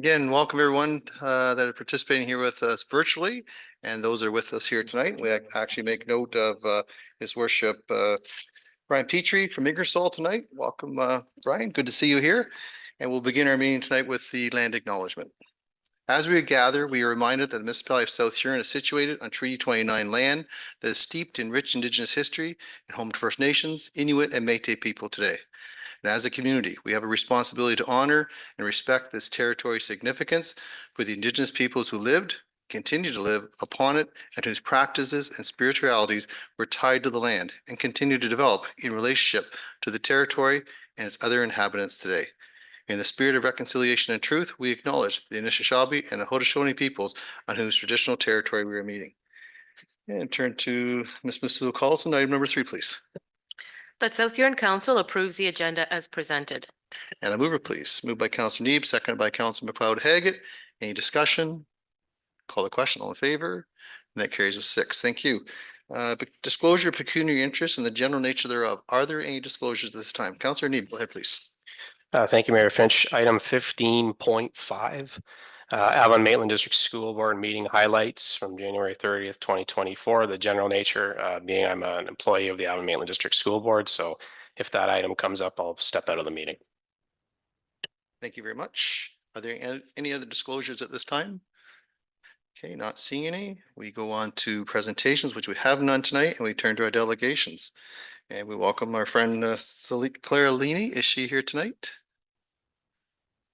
Again, welcome everyone that are participating here with us virtually, and those are with us here tonight. We actually make note of His Worship Brian Petrie from Ingersoll tonight. Welcome, Brian. Good to see you here. And we'll begin our meeting tonight with the land acknowledgement. As we gather, we are reminded that the municipality of South Huron is situated on Treaty 29 land that is steeped in rich Indigenous history and home to First Nations, Inuit, and Métis people today. And as a community, we have a responsibility to honor and respect this territory's significance for the Indigenous peoples who lived, continue to live upon it, and whose practices and spiritualities were tied to the land and continue to develop in relationship to the territory and its other inhabitants today. In the spirit of reconciliation and truth, we acknowledge the Anishinaabe and the Haudenosaunee peoples on whose traditional territory we are meeting. And turn to Ms. Masoul Carlson, item number 3, please. That South Huron Council approves the agenda as presented. And a mover, please. Moved by Councillor Neeb, seconded by Councillor McLeod-Haggett. Any discussion? Call the question. All in favor? And that carries with 6. Thank you. Disclosure of pecuniary interest and the general nature thereof. Are there any disclosures at this time? Councillor Neeb, go ahead, please. Thank you, Mayor Finch. Item 15.5. Avon-Maitland District School Board meeting highlights from January 30th, 2024. The general nature being I'm an employee of the Avon-Maitland District School Board, so if that item comes up, I'll step out of the meeting. Thank you very much. Are there any other disclosures at this time? Okay, not seeing any. We go on to presentations, which we have none tonight, and we turn to our delegations. And we welcome our friend Claire Leaney. Is she here tonight?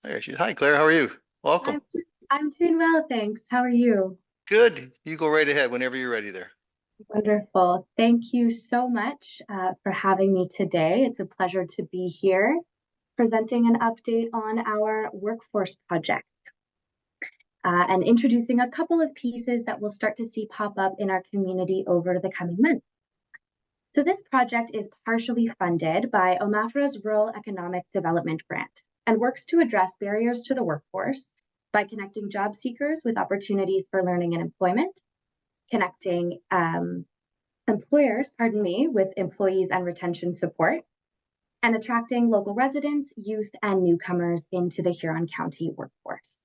There she is. Hi, Claire. How are you? Welcome. I'm doing well, thanks. How are you? Good. You go right ahead whenever you're ready there. Wonderful. Thank you so much for having me today. It's a pleasure to be here presenting an update on our workforce project and introducing a couple of pieces that we'll start to see pop up in our community over the coming months. So this project is partially funded by OMAFRA's Rural Economic Development Grant and works to address barriers to the workforce by connecting job seekers with opportunities for learning and employment, connecting employers, with employees and retention support, and attracting local residents, youth, and newcomers into the Huron County workforce.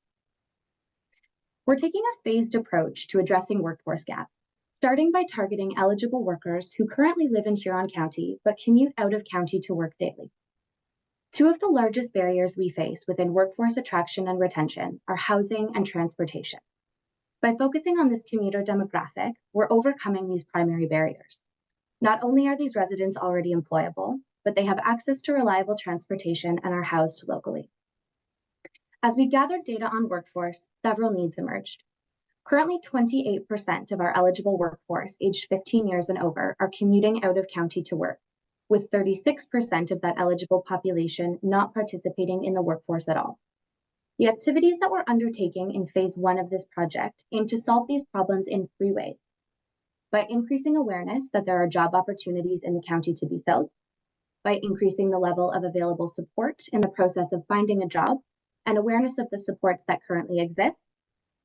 We're taking a phased approach to addressing workforce gaps, starting by targeting eligible workers who currently live in Huron County but commute out of county to work daily. Two of the largest barriers we face within workforce attraction and retention are housing and transportation. By focusing on this commuter demographic, we're overcoming these primary barriers. Not only are these residents already employable, but they have access to reliable transportation and are housed locally. As we gathered data on workforce, several needs emerged. Currently, 28% of our eligible workforce aged 15 years and over are commuting out of county to work, with 36% of that eligible population not participating in the workforce at all. The activities that we're undertaking in phase 1 of this project aim to solve these problems in 3 ways: by increasing awareness that there are job opportunities in the county to be filled, by increasing the level of available support in the process of finding a job and awareness of the supports that currently exist,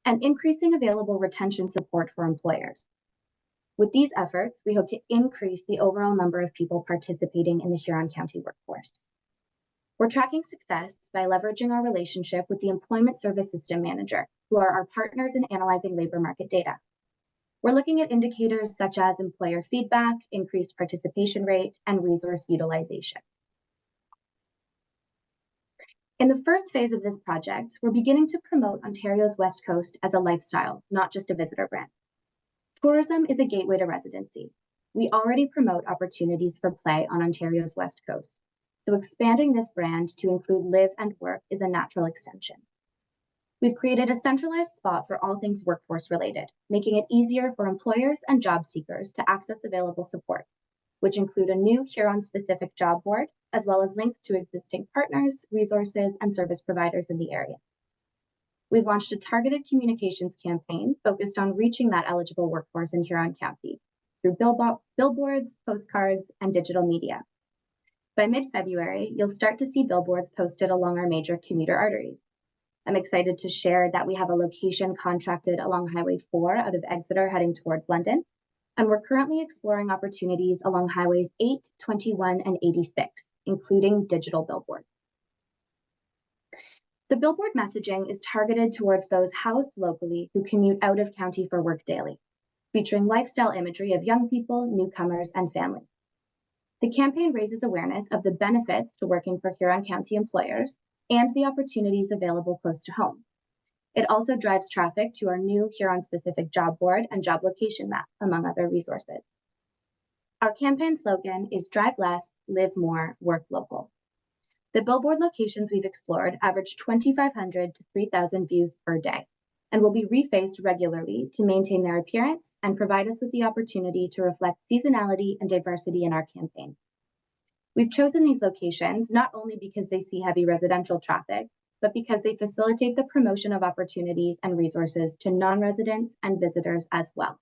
and increasing available retention support for employers. With these efforts, we hope to increase the overall number of people participating in the Huron County workforce. We're tracking success by leveraging our relationship with the Employment Service System Manager, who are our partners in analyzing labor market data. We're looking at indicators such as employer feedback, increased participation rate, and resource utilization. In the first phase of this project, we're beginning to promote Ontario's West Coast as a lifestyle, not just a visitor brand. Tourism is a gateway to residency. We already promote opportunities for play on Ontario's West Coast, so expanding this brand to include live and work is a natural extension. We've created a centralized spot for all things workforce related, making it easier for employers and job seekers to access available support, which include a new Huron-specific job board, as well as links to existing partners, resources, and service providers in the area. We've launched a targeted communications campaign focused on reaching that eligible workforce in Huron County through billboards, postcards, and digital media. By mid-February, you'll start to see billboards posted along our major commuter arteries. I'm excited to share that we have a location contracted along Highway 4 out of Exeter heading towards London, and we're currently exploring opportunities along Highways 8, 21, and 86, including digital billboards. The billboard messaging is targeted towards those housed locally who commute out of county for work daily, featuring lifestyle imagery of young people, newcomers, and families. The campaign raises awareness of the benefits to working for Huron County employers and the opportunities available close to home. It also drives traffic to our new Huron-specific job board and job location map, among other resources. Our campaign slogan is Drive Less, Live More, Work Local. The billboard locations we've explored average 2,500 to 3,000 views per day and will be refaced regularly to maintain their appearance and provide us with the opportunity to reflect seasonality and diversity in our campaign. We've chosen these locations not only because they see heavy residential traffic, but because they facilitate the promotion of opportunities and resources to non-residents and visitors as well.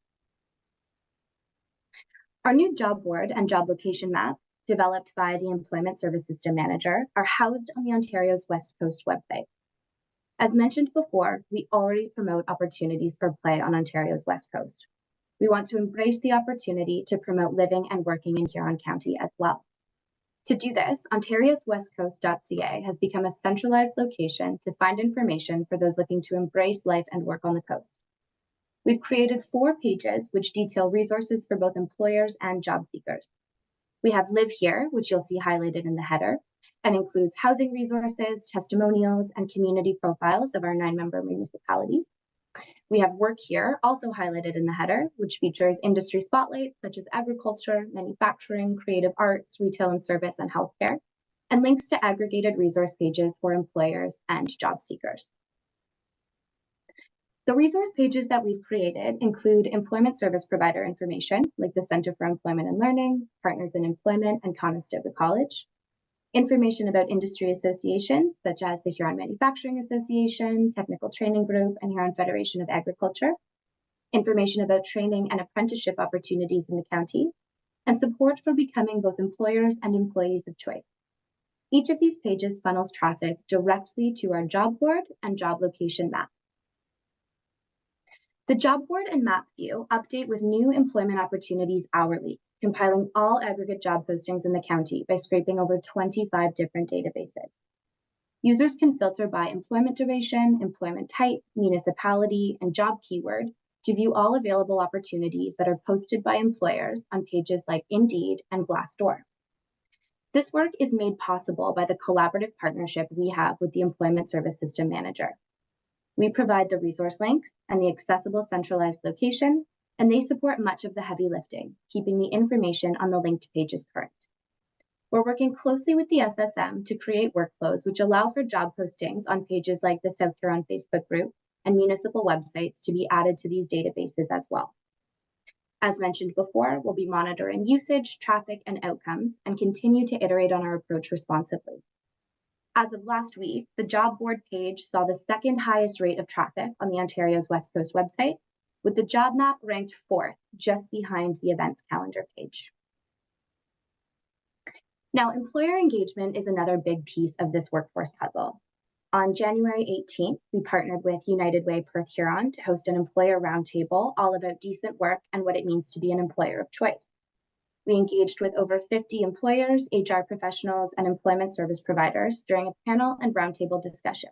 Our new job board and job location map, developed by the Employment Service System Manager, are housed on the Ontario's West Coast website. As mentioned before, we already promote opportunities for play on Ontario's West Coast. We want to embrace the opportunity to promote living and working in Huron County as well. To do this, Ontario's westcoast.ca has become a centralized location to find information for those looking to embrace life and work on the coast. We've created 4 pages which detail resources for both employers and job seekers. We have Live Here, which you'll see highlighted in the header, and includes housing resources, testimonials, and community profiles of our 9-member municipalities. We have Work Here, also highlighted in the header, which features industry spotlights such as agriculture, manufacturing, creative arts, retail and service, and healthcare, and links to aggregated resource pages for employers and job seekers. The resource pages that we've created include employment service provider information, like the Centre for Employment and Learning, Partners in Employment, and Conestoga College, information about industry associations, such as the Huron Manufacturing Association, Technical Training Group, and Huron Federation of Agriculture, information about training and apprenticeship opportunities in the county, and support for becoming both employers and employees of choice. Each of these pages funnels traffic directly to our job board and job location map. The job board and map view update with new employment opportunities hourly, compiling all aggregate job postings in the county by scraping over 25 different databases. Users can filter by employment duration, employment type, municipality, and job keyword to view all available opportunities that are posted by employers on pages like Indeed and Glassdoor. This work is made possible by the collaborative partnership we have with the Employment Service System Manager. We provide the resource links and the accessible centralized location, and they support much of the heavy lifting, keeping the information on the linked pages current. We're working closely with the SSM to create workflows which allow for job postings on pages like the South Huron Facebook group and municipal websites to be added to these databases as well. As mentioned before, we'll be monitoring usage, traffic, and outcomes, and continue to iterate on our approach responsibly. As of last week, the job board page saw the 2nd highest rate of traffic on the Ontario's West Coast website, with the job map ranked 4th, just behind the events calendar page. Now, employer engagement is another big piece of this workforce puzzle. On January 18th, we partnered with United Way Perth Huron to host an employer roundtable all about decent work and what it means to be an employer of choice. We engaged with over 50 employers, HR professionals, and employment service providers during a panel and roundtable discussion.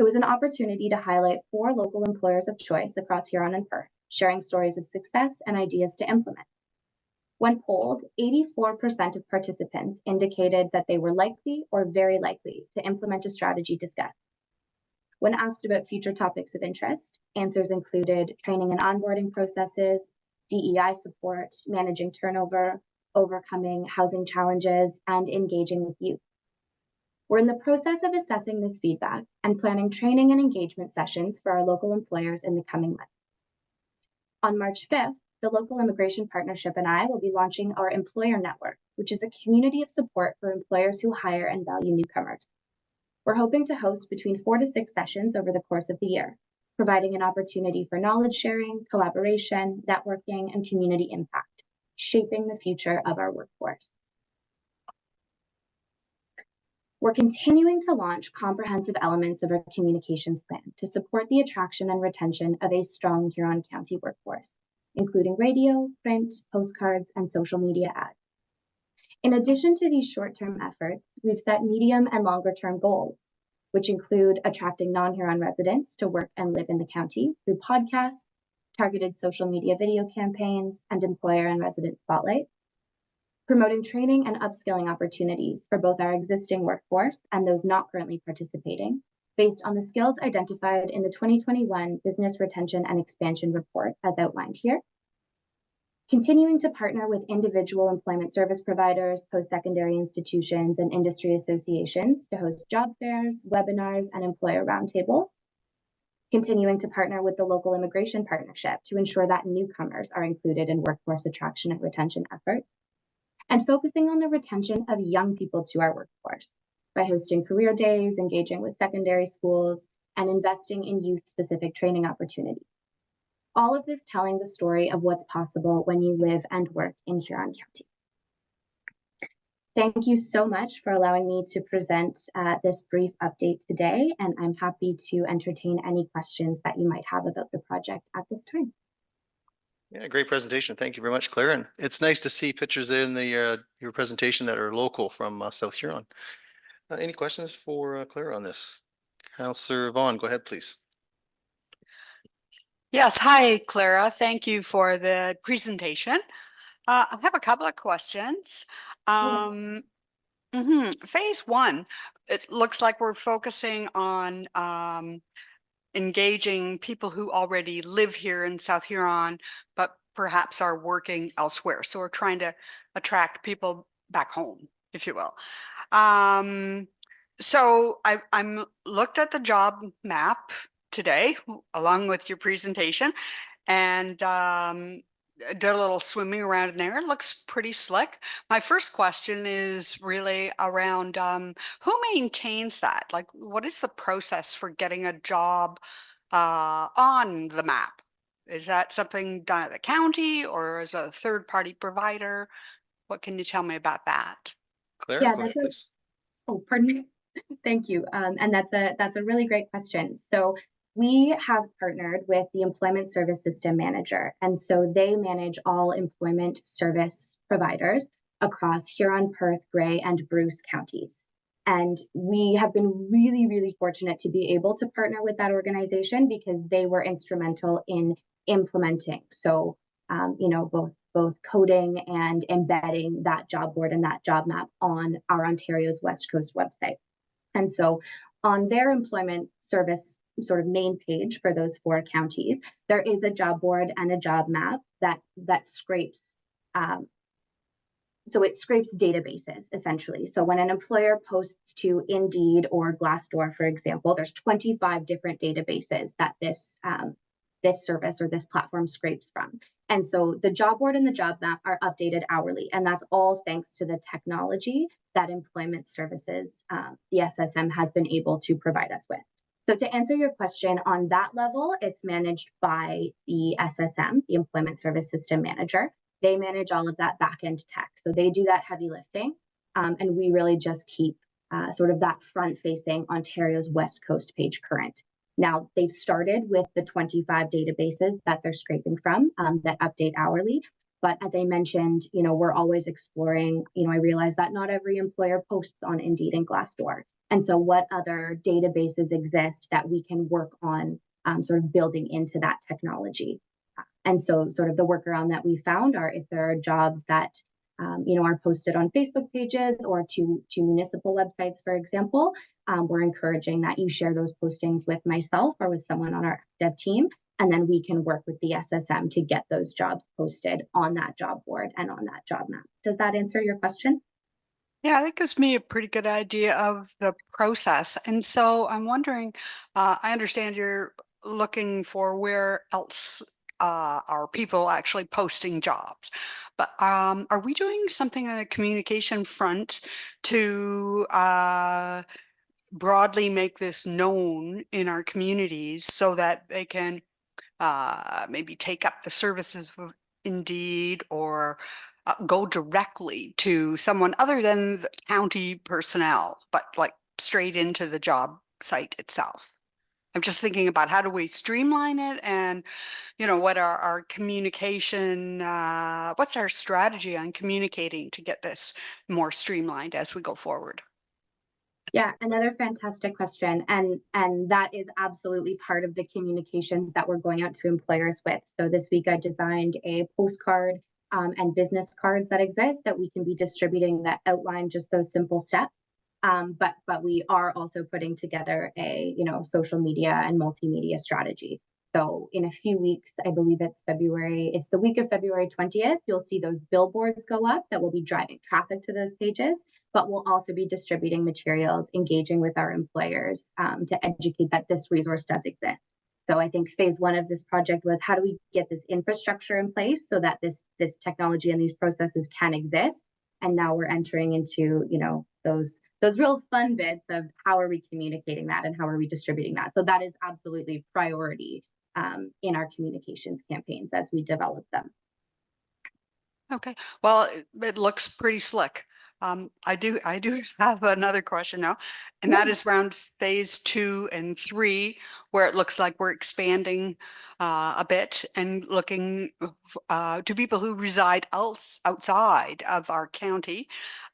It was an opportunity to highlight 4 local employers of choice across Huron and Perth, sharing stories of success and ideas to implement. When polled, 84% of participants indicated that they were likely or very likely to implement a strategy discussed. When asked about future topics of interest, answers included training and onboarding processes, DEI support, managing turnover, overcoming housing challenges, and engaging with youth. We're in the process of assessing this feedback and planning training and engagement sessions for our local employers in the coming months. On March 5th, the Local Immigration Partnership and I will be launching our Employer Network, which is a community of support for employers who hire and value newcomers. We're hoping to host between 4 to 6 sessions over the course of the year, providing an opportunity for knowledge sharing, collaboration, networking, and community impact, shaping the future of our workforce. We're continuing to launch comprehensive elements of our communications plan to support the attraction and retention of a strong Huron County workforce, including radio, print, postcards, and social media ads. In addition to these short-term efforts, we've set medium and longer-term goals. which include attracting non-Huron residents to work and live in the county through podcasts, targeted social media video campaigns, and employer and resident spotlights, promoting training and upskilling opportunities for both our existing workforce and those not currently participating, based on the skills identified in the 2021 Business Retention and Expansion Report as outlined here. Continuing to partner with individual employment service providers, post-secondary institutions, and industry associations to host job fairs, webinars, and employer roundtables. Continuing to partner with the local immigration partnership to ensure that newcomers are included in workforce attraction and retention efforts. And focusing on the retention of young people to our workforce by hosting career days, engaging with secondary schools, and investing in youth-specific training opportunities. All of this telling the story of what's possible when you live and work in Huron County. Thank you so much for allowing me to present this brief update today, and I'm happy to entertain any questions that you might have about the project at this time. Yeah, great presentation. Thank you very much, Claire. And it's nice to see pictures in the your presentation that are local from South Huron. Any questions for Claire on this? Councillor Vaughn, go ahead, please. Yes, hi, Clara. Thank you for the presentation. I have a couple of questions. Phase one, it looks like we're focusing on engaging people who already live here in South Huron, but perhaps are working elsewhere. So we're trying to attract people back home, if you will. So I'm looked at the job map today, along with your presentation, and did a little swimming around in there. It looks pretty slick. My first question is really around who maintains that? Like, what is the process for getting a job on the map? Is that something done at the county or as a third-party provider? What can you tell me about that? Claire, Yeah, go ahead, please. Oh, pardon me. Thank you. And that's a really great question. So we have partnered with the Employment Service System Manager, and so they manage all employment service providers across Huron, Perth, Grey, and Bruce counties. And we have been really, really fortunate to be able to partner with that organization because they were instrumental in implementing. So, you know, both coding and embedding that job board and that job map on our Ontario's West Coast website. And so on their employment service sort of main page for those 4 counties, there is a job board and a job map that scrapes. So it scrapes databases essentially. So when an employer posts to Indeed or Glassdoor, for example, there's 25 different databases that this service or this platform scrapes from. And so the job board and the job map are updated hourly, and that's all thanks to the technology that Employment Services, the SSM, has been able to provide us with. So to answer your question, on that level, it's managed by the SSM, the Employment Service System Manager. They manage all of that back-end tech. So they do that heavy lifting, and we really just keep sort of that front-facing Ontario's West Coast page current. Now, they've started with the 25 databases that they're scraping from that update hourly. But as I mentioned, you know, we're always exploring, you know, I realize that not every employer posts on Indeed and Glassdoor. And so what other databases exist that we can work on sort of building into that technology? And so sort of the workaround that we found are if there are jobs that, you know, are posted on Facebook pages or to municipal websites, for example, we're encouraging that you share those postings with myself or with someone on our dev team, and then we can work with the SSM to get those jobs posted on that job board and on that job map. Does that answer your question? Yeah, that gives me a pretty good idea of the process. And so I'm wondering, I understand you're looking for where else are people actually posting jobs, but are we doing something on the communication front to broadly make this known in our communities so that they can maybe take up the services of Indeed or go directly to someone other than the county personnel, but like straight into the job site itself? I'm just thinking about how do we streamline it, and you know, what are our communication, what's our strategy on communicating to get this more streamlined as we go forward? Yeah, another fantastic question. And that is absolutely part of the communications that we're going out to employers with. So this week I designed a postcard and business cards that exist that we can be distributing that outline just those simple steps. But we are also putting together a, social media and multimedia strategy. So in a few weeks, I believe it's the week of February 20th, you'll see those billboards go up that will be driving traffic to those pages, but we'll also be distributing materials, engaging with our employers to educate that this resource does exist. So I think phase one of this project was how do we get this infrastructure in place so that this technology and these processes can exist. And now we're entering into, those real fun bits of how are we communicating that and how are we distributing that. So that is absolutely priority in our communications campaigns as we develop them. Okay, well, it looks pretty slick. I do have another question now, and that is around phase 2 and 3, where it looks like we're expanding a bit and looking to people who reside outside of our county.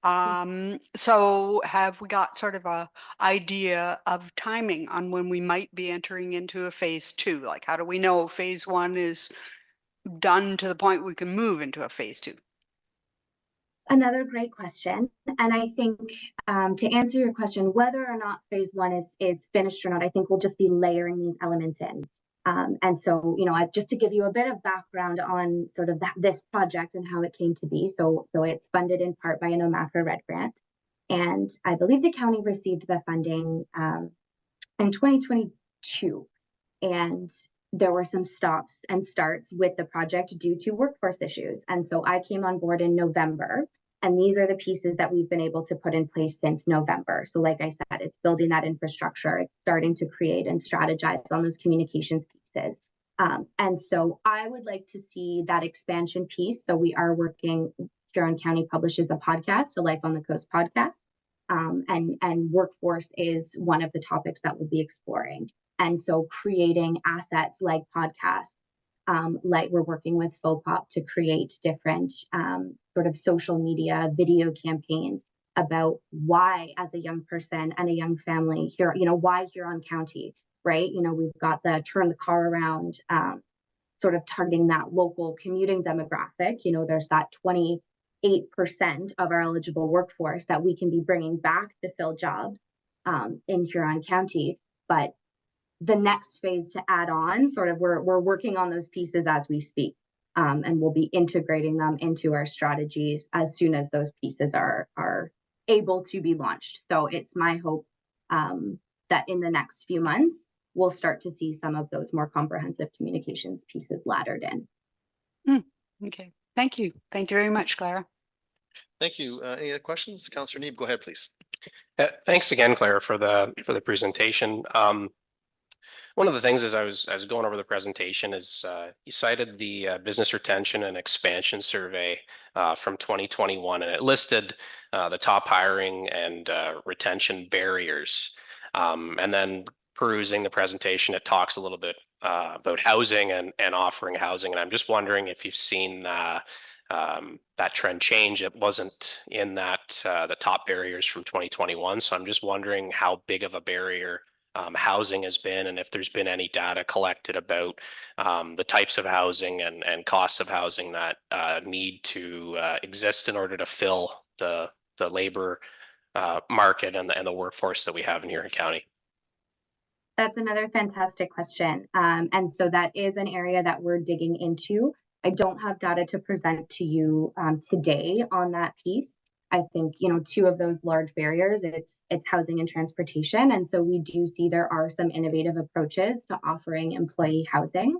So have we got sort of a idea of timing on when we might be entering into a phase 2? Like, how do we know phase 1 is done to the point we can move into a phase 2? Another great question. And I think to answer your question, whether or not phase 1 is finished or not, I think we'll just be layering these elements in. And so, just to give you a bit of background on sort of this project and how it came to be. So it's funded in part by an OMAFRA Red Grant. And I believe the county received the funding in 2022. And there were some stops and starts with the project due to workforce issues. And so I came on board in November, and these are the pieces that we've been able to put in place since November. So like I said, it's building that infrastructure, it's starting to create and strategize on those communications pieces. And so I would like to see that expansion piece. So we are working, Huron County publishes a podcast, a Life on the Coast podcast. And workforce is one of the topics that we'll be exploring. And so creating assets like podcasts, like we're working with FOPOP to create different sort of social media video campaigns about why, as a young person and a young family here, why Huron County, right? We've got the turn the car around, sort of targeting that local commuting demographic. There's that 28% of our eligible workforce that we can be bringing back to fill jobs in Huron County. But the next phase to add on, sort of we're working on those pieces as we speak, and we'll be integrating them into our strategies as soon as those pieces are able to be launched. So it's my hope that in the next few months, we'll start to see some of those more comprehensive communications pieces laddered in. Okay, thank you. Thank you very much, Clara. Thank you. Any other questions? Councillor Neeb, go ahead, please. Thanks again, Claire, for the presentation. One of the things as I was going over the presentation is you cited the business retention and expansion survey from 2021, and it listed the top hiring and retention barriers. And then perusing the presentation, it talks a little bit about housing and offering housing. And I'm just wondering if you've seen that trend change. It wasn't in that the top barriers from 2021. So I'm just wondering how big of a barrier housing has been, and if there's been any data collected about the types of housing and costs of housing that need to exist in order to fill the labor market and the workforce that we have in Huron County. That's another fantastic question. And so that is an area that we're digging into. I don't have data to present to you today on that piece. I think, two of those large barriers, it's housing and transportation. And so we do see there are some innovative approaches to offering employee housing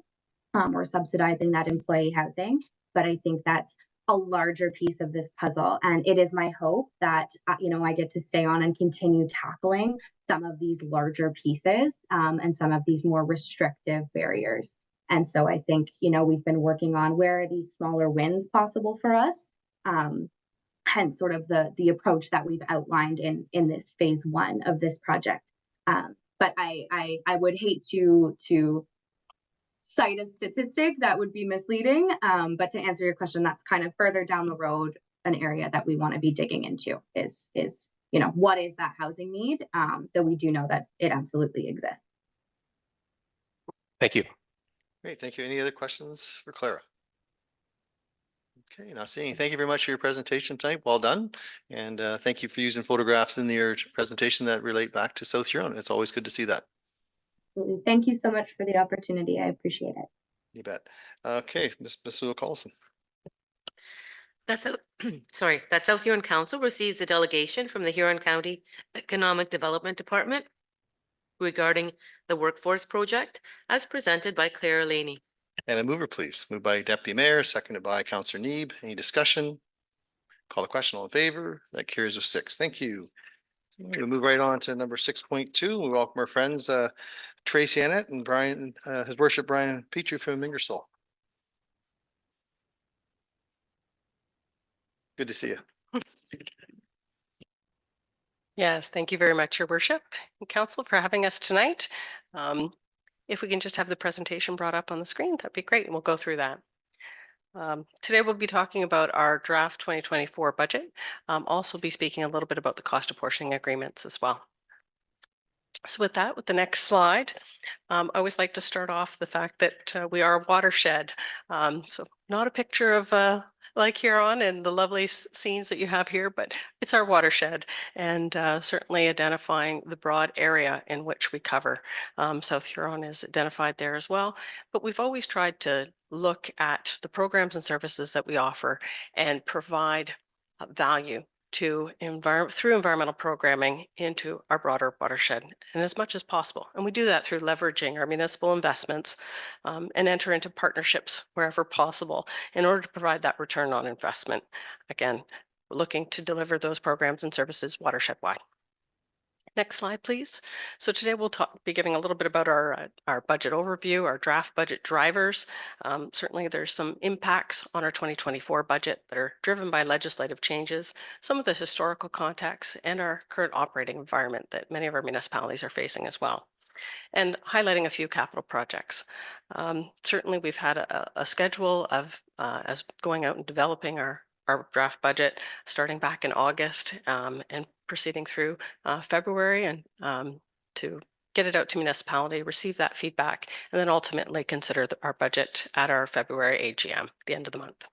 or subsidizing that employee housing. But I think that's a larger piece of this puzzle. And it is my hope that, I get to stay on and continue tackling some of these larger pieces and some of these more restrictive barriers. And so I think, we've been working on where are these smaller wins possible for us. Hence sort of the approach that we've outlined in this phase 1 of this project. But I would hate to cite a statistic that would be misleading. But to answer your question, that's kind of further down the road, an area that we want to be digging into is what is that housing need, that we do know that it absolutely exists. Thank you. Great, thank you. Any other questions for Clara? Okay, not seeing. Thank you very much for your presentation tonight. Well done. And thank you for using photographs in your presentation that relate back to South Huron. It's always good to see that. Absolutely. Thank you so much for the opportunity. I appreciate it. You bet. Okay, Ms. Carlson. That's, sorry, that South Huron Council receives a delegation from the Huron County Economic Development Department regarding the workforce project as presented by Claire Laney. And a mover, please. Moved by Deputy Mayor, seconded by Councillor Neeb. Any discussion? Call the question. All in favor? That carries with 6. Thank you. We'll move right on to number 6.2. We welcome our friends Tracy Annette and Brian, His Worship Brian Petrie from Ingersoll. Good to see you. Yes, thank you very much, Your Worship and Council, for having us tonight. If we can just have the presentation brought up on the screen, that'd be great, and we'll go through that. Today we'll be talking about our draft 2024 budget. Also be speaking a little bit about the cost apportioning agreements as well. So with that, with the next slide, I always like to start off the fact that we are a watershed. So not a picture of Lake Huron and the lovely scenes that you have here, but it's our watershed, and certainly identifying the broad area in which we cover. South Huron is identified there as well, but we've always tried to look at the programs and services that we offer and provide value to through environmental programming into our broader watershed, and as much as possible. And we do that through leveraging our municipal investments and enter into partnerships wherever possible in order to provide that return on investment. Again, we're looking to deliver those programs and services watershed-wide. Next slide, please. So today we'll be giving a little bit about our budget overview, our draft budget drivers. Certainly there's some impacts on our 2024 budget that are driven by legislative changes, some of the historical context, and our current operating environment that many of our municipalities are facing as well. And highlighting a few capital projects. Certainly we've had a schedule of as going out and developing our draft budget starting back in August and proceeding through February, and to get it out to municipality, receive that feedback, and then ultimately consider our budget at our February AGM, the end of the month.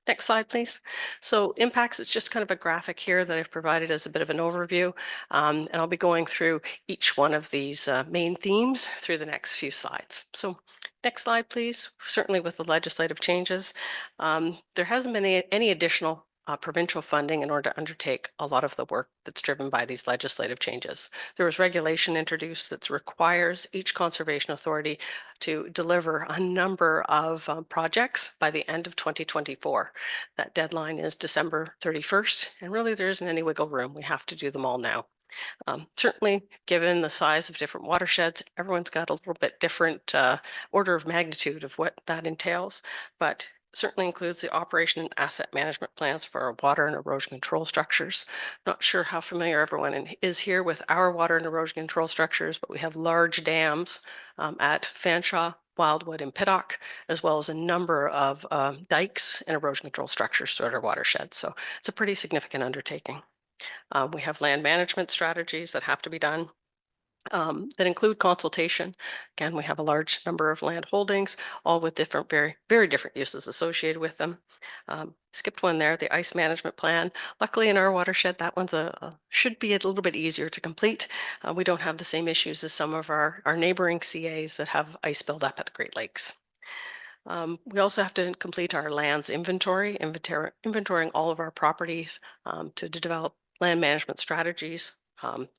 Next slide, please. So impacts, it's just kind of a graphic here that I've provided as a bit of an overview, and I'll be going through each one of these main themes through the next few slides. So next slide, please. Certainly with the legislative changes, there hasn't been any additional provincial funding in order to undertake a lot of the work that's driven by these legislative changes. There was regulation introduced that requires each conservation authority to deliver a number of projects by the end of 2024. That deadline is December 31st, and really there isn't any wiggle room. We have to do them all now. Certainly, given the size of different watersheds, everyone's got a little bit different order of magnitude of what that entails, but certainly includes the operation and asset management plans for our water and erosion control structures. Not sure how familiar everyone is here with our water and erosion control structures, but we have large dams at Fanshawe, Wildwood, and Pittock, as well as a number of dikes and erosion control structures throughout our watershed. So it's a pretty significant undertaking. We have land management strategies that have to be done. That include consultation. Again, we have a large number of land holdings, all with different, very different uses associated with them. Skipped one there, the ice management plan. Luckily in our watershed, that one's should be a little bit easier to complete. We don't have the same issues as some of our neighboring CAs that have ice buildup at the Great Lakes. We also have to complete our lands inventorying all of our properties to develop land management strategies.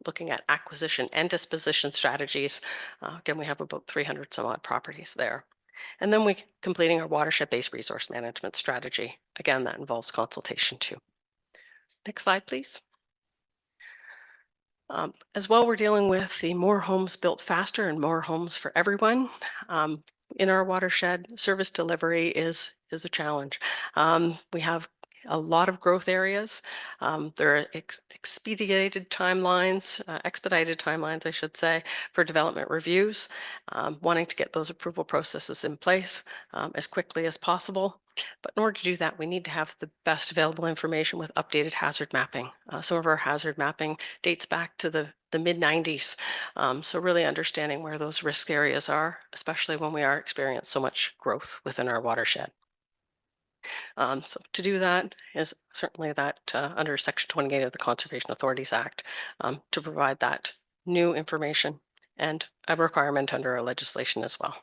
Looking at acquisition and disposition strategies. Again, we have about 300 some odd properties there. And then we completing our watershed-based resource management strategy. Again, that involves consultation too. Next slide, please. As well, we're dealing with the more homes built faster and more homes for everyone. In our watershed, service delivery is a challenge. We have a lot of growth areas. There are expedited timelines, I should say, for development reviews, wanting to get those approval processes in place as quickly as possible. But in order to do that, we need to have the best available information with updated hazard mapping. Some of our hazard mapping dates back to the mid-90s. So really understanding where those risk areas are, especially when we are experiencing so much growth within our watershed. So to do that is certainly that under Section 28 of the Conservation Authorities Act to provide that new information and a requirement under our legislation as well.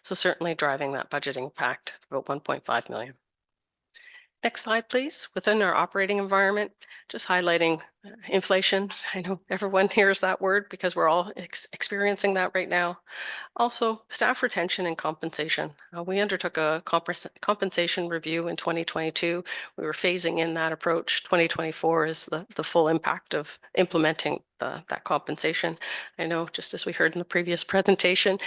So certainly driving that budgeting impact about 1.5 million. Next slide, please. Within our operating environment, just highlighting inflation. I know everyone hears that word because we're all experiencing that right now. Also, staff retention and compensation. We undertook a compensation review in 2022. We were phasing in that approach. 2024 is the full impact of implementing that compensation. I know, just as we heard in the previous presentation,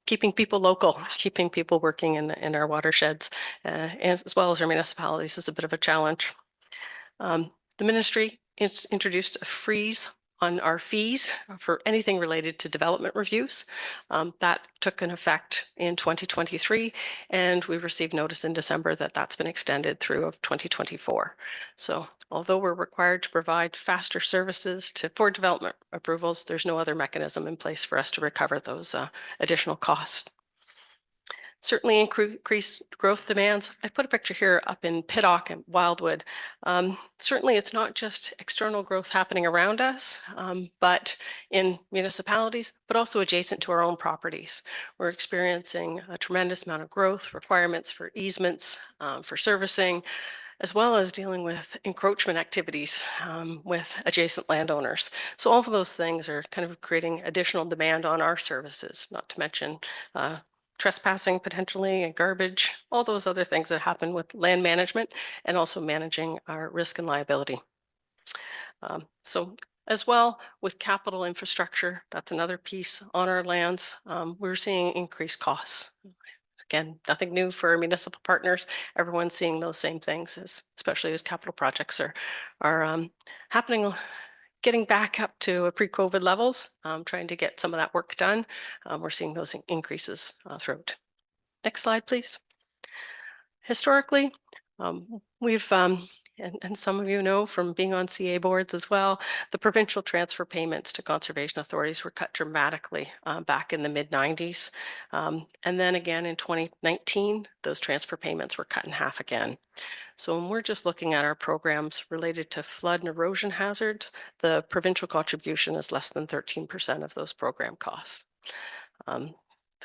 keeping people local, keeping people working in our watersheds, as well as our municipalities is a bit of a challenge. The ministry introduced a freeze on our fees for anything related to development reviews. That took an effect in 2023, and we received notice in December that that's been extended through of 2024. So although we're required to provide faster services for development approvals, there's no other mechanism in place for us to recover those additional costs. Certainly increased growth demands. I put a picture here up in Pittock and Wildwood. Certainly it's not just external growth happening around us, but in municipalities, but also adjacent to our own properties. We're experiencing a tremendous amount of growth, requirements for easements, for servicing, as well as dealing with encroachment activities with adjacent landowners. So all of those things are kind of creating additional demand on our services, not to mention trespassing potentially and garbage, all those other things that happen with land management and also managing our risk and liability. So as well with capital infrastructure, that's another piece on our lands. We're seeing increased costs. Again, nothing new for our municipal partners. Everyone's seeing those same things, especially as capital projects are happening, getting back up to pre-COVID levels, trying to get some of that work done. We're seeing those increases throughout. Next slide, please. Historically, we've, and some of you know from being on CA boards as well, the provincial transfer payments to conservation authorities were cut dramatically back in the mid-90s. And then again in 2019, those transfer payments were cut in half again. So when we're just looking at our programs related to flood and erosion hazards, the provincial contribution is less than 13% of those program costs.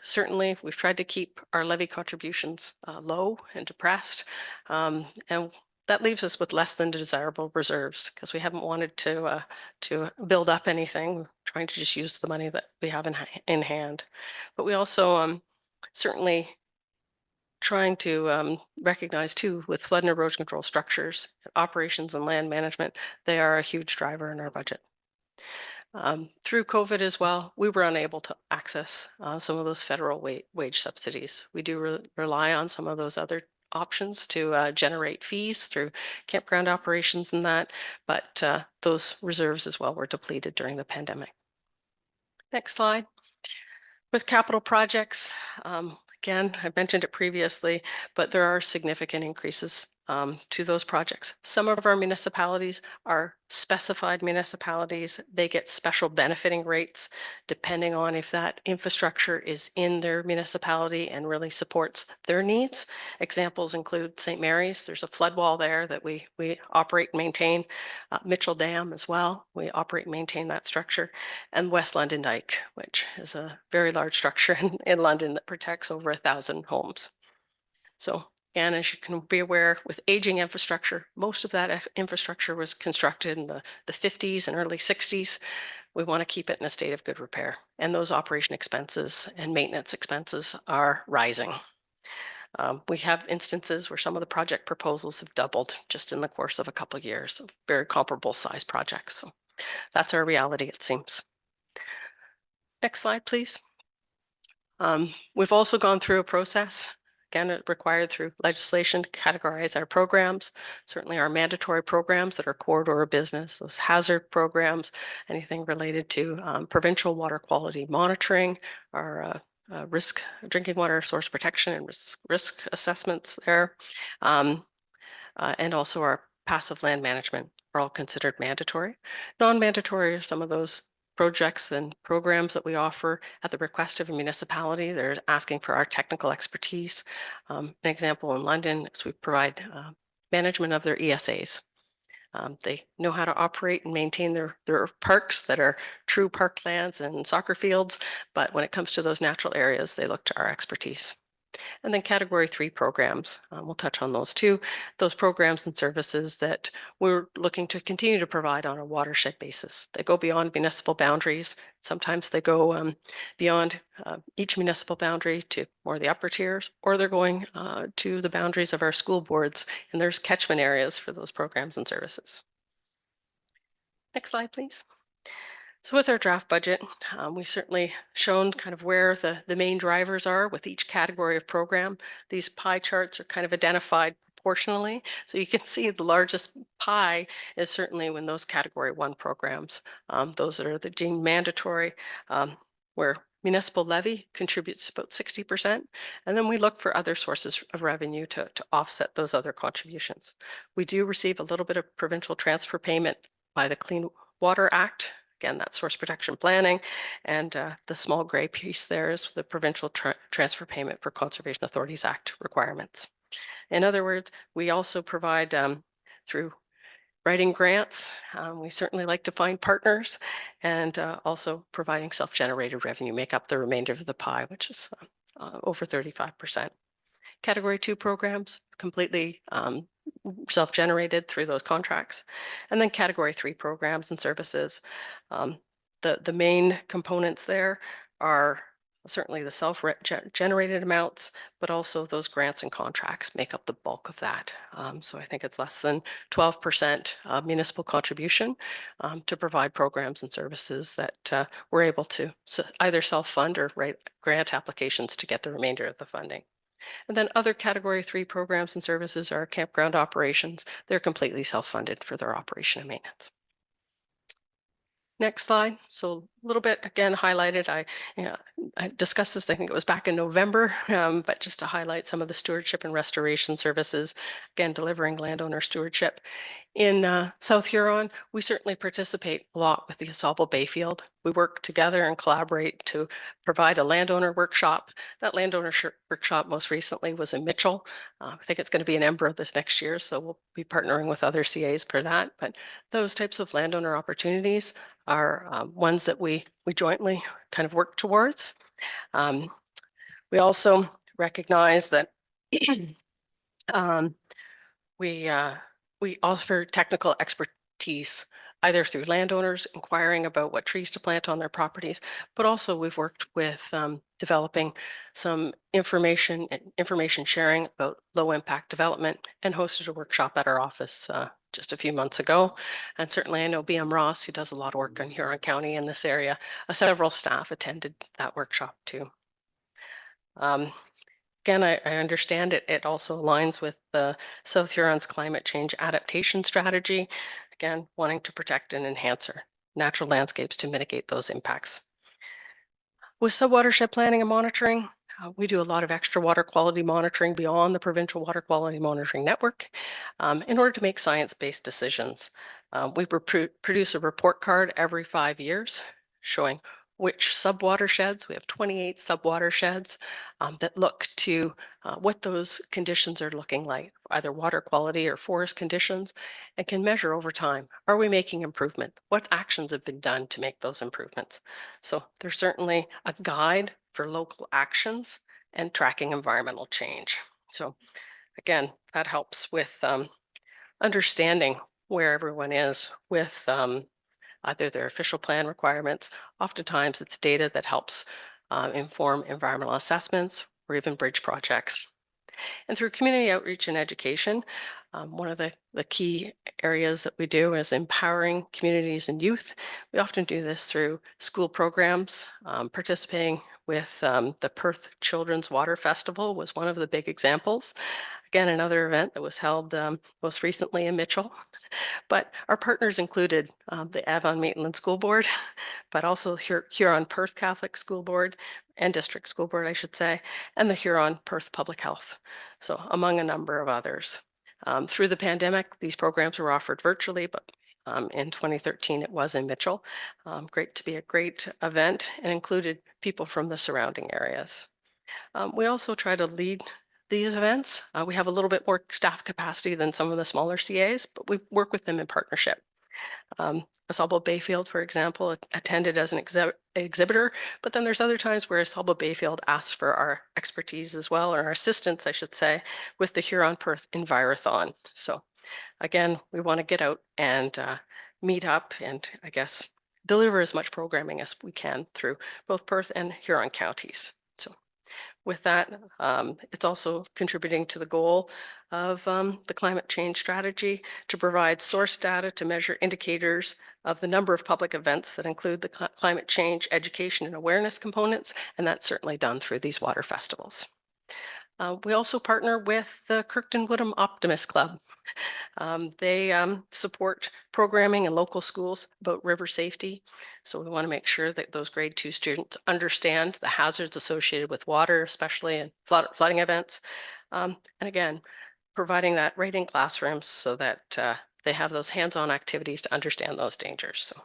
Certainly, we've tried to keep our levy contributions low and depressed, and that leaves us with less than desirable reserves because we haven't wanted to build up anything. We're trying to just use the money that we have in hand. But we also certainly trying to recognize too, with flood and erosion control structures, operations and land management, they are a huge driver in our budget. Through COVID as well, we were unable to access some of those federal wage subsidies. We do rely on some of those other options to generate fees through campground operations and that, but those reserves as well were depleted during the pandemic. Next slide. With capital projects, again, I mentioned it previously, but there are significant increases to those projects. Some of our municipalities are specified municipalities. They get special benefiting rates depending on if that infrastructure is in their municipality and really supports their needs. Examples include St. Mary's. There's a flood wall there that we operate and maintain. Mitchell Dam as well. We operate and maintain that structure. And West London Dyke, which is a very large structure in London that protects over 1,000 homes. So again, as you can be aware, with aging infrastructure, most of that infrastructure was constructed in the 50s and early 60s. We want to keep it in a state of good repair. And those operation expenses and maintenance expenses are rising. We have instances where some of the project proposals have doubled just in the course of a couple of years, of very comparable size projects. So that's our reality, it seems. Next slide, please. We've also gone through a process again, required through legislation to categorize our programs, certainly our mandatory programs that are core to our business, those hazard programs, anything related to provincial water quality monitoring, our drinking water source protection and risk assessments there, and also our passive land management are all considered mandatory. Non-mandatory are some of those projects and programs that we offer at the request of a municipality. They're asking for our technical expertise. An example in London is we provide management of their ESAs. They know how to operate and maintain their parks that are true parklands and soccer fields, but when it comes to those natural areas, they look to our expertise. And then category 3 programs, we'll touch on those too. Those programs and services that we're looking to continue to provide on a watershed basis. They go beyond municipal boundaries. Sometimes they go beyond each municipal boundary to more the upper tiers, or they're going to the boundaries of our school boards, and there's catchment areas for those programs and services. Next slide, please. So with our draft budget, we certainly shown kind of where the main drivers are with each category of program. These pie charts are kind of identified proportionally. So you can see the largest pie is certainly when those category 1 programs, those are the deemed mandatory, where municipal levy contributes about 60%. And then we look for other sources of revenue to offset those other contributions. We do receive a little bit of provincial transfer payment by the Clean Water Act. Again, that source protection planning, and the small gray piece there is the provincial transfer payment for Conservation Authorities Act requirements. In other words, we also provide through writing grants, we certainly like to find partners, and also providing self-generated revenue make up the remainder of the pie, which is over 35%. Category 2 programs, completely self-generated through those contracts. And then category 3 programs and services. The main components there are certainly the self-generated amounts, but also those grants and contracts make up the bulk of that. So I think it's less than 12% municipal contribution to provide programs and services that we're able to either self-fund or write grant applications to get the remainder of the funding. And then other category 3 programs and services are campground operations. They're completely self-funded for their operation and maintenance. Next slide. So a little bit again highlighted. I discussed this, I think it was back in November, but just to highlight some of the stewardship and restoration services, again, delivering landowner stewardship. In South Huron, we certainly participate a lot with the Asable Bayfield. We work together and collaborate to provide a landowner workshop. That landowner workshop most recently was in Mitchell. I think it's going to be in Embro this next year, so we'll be partnering with other CAs for that. But those types of landowner opportunities are ones that we jointly kind of work towards. We also recognize that we offer technical expertise either through landowners inquiring about what trees to plant on their properties, but also we've worked with developing some information sharing about low impact development and hosted a workshop at our office just a few months ago. And certainly I know BM Ross, who does a lot of work in Huron County in this area, several staff attended that workshop too. Again, I understand it also aligns with the South Huron's climate change adaptation strategy, again, wanting to protect and enhance our natural landscapes to mitigate those impacts. With subwatershed planning and monitoring, we do a lot of extra water quality monitoring beyond the provincial water quality monitoring network in order to make science-based decisions. We produce a report card every 5 years showing which subwatersheds, we have 28 subwatersheds that look to what those conditions are looking like, either water quality or forest conditions, and can measure over time. Are we making improvement? What actions have been done to make those improvements? So there's certainly a guide for local actions and tracking environmental change. So again, that helps with understanding where everyone is with either their official plan requirements. Oftentimes it's data that helps inform environmental assessments or even bridge projects. And through community outreach and education, one of the key areas that we do is empowering communities and youth. We often do this through school programs, participating with the Perth Children's Water Festival was one of the big examples. Again, another event that was held most recently in Mitchell. But our partners included the Avon-Maitland School Board, but also Huron-Perth Catholic School Board and District School Board, I should say, and the Huron-Perth Public Health. So among a number of others. Through the pandemic, these programs were offered virtually, but in 2013, it was in Mitchell. Great to be a great event and included people from the surrounding areas. We also try to lead these events. We have a little bit more staff capacity than some of the smaller CAs, but we work with them in partnership. ASALBO Bayfield, for example, attended as an exhibitor, but then there's other times where ASALBO Bayfield asks for our expertise as well, or our assistance, I should say, with the Huron-Perth Envirothon. So again, we want to get out and meet up and I guess deliver as much programming as we can through both Perth and Huron counties. So with that, it's also contributing to the goal of the climate change strategy to provide source data to measure indicators of the number of public events that include the climate change education and awareness components, and that's certainly done through these water festivals. We also partner with the Kirkton Woodham Optimist Club. They support programming in local schools about river safety. So we want to make sure that those grade 2 students understand the hazards associated with water, especially in flooding events. And again, providing that right in classrooms so that they have those hands-on activities to understand those dangers. So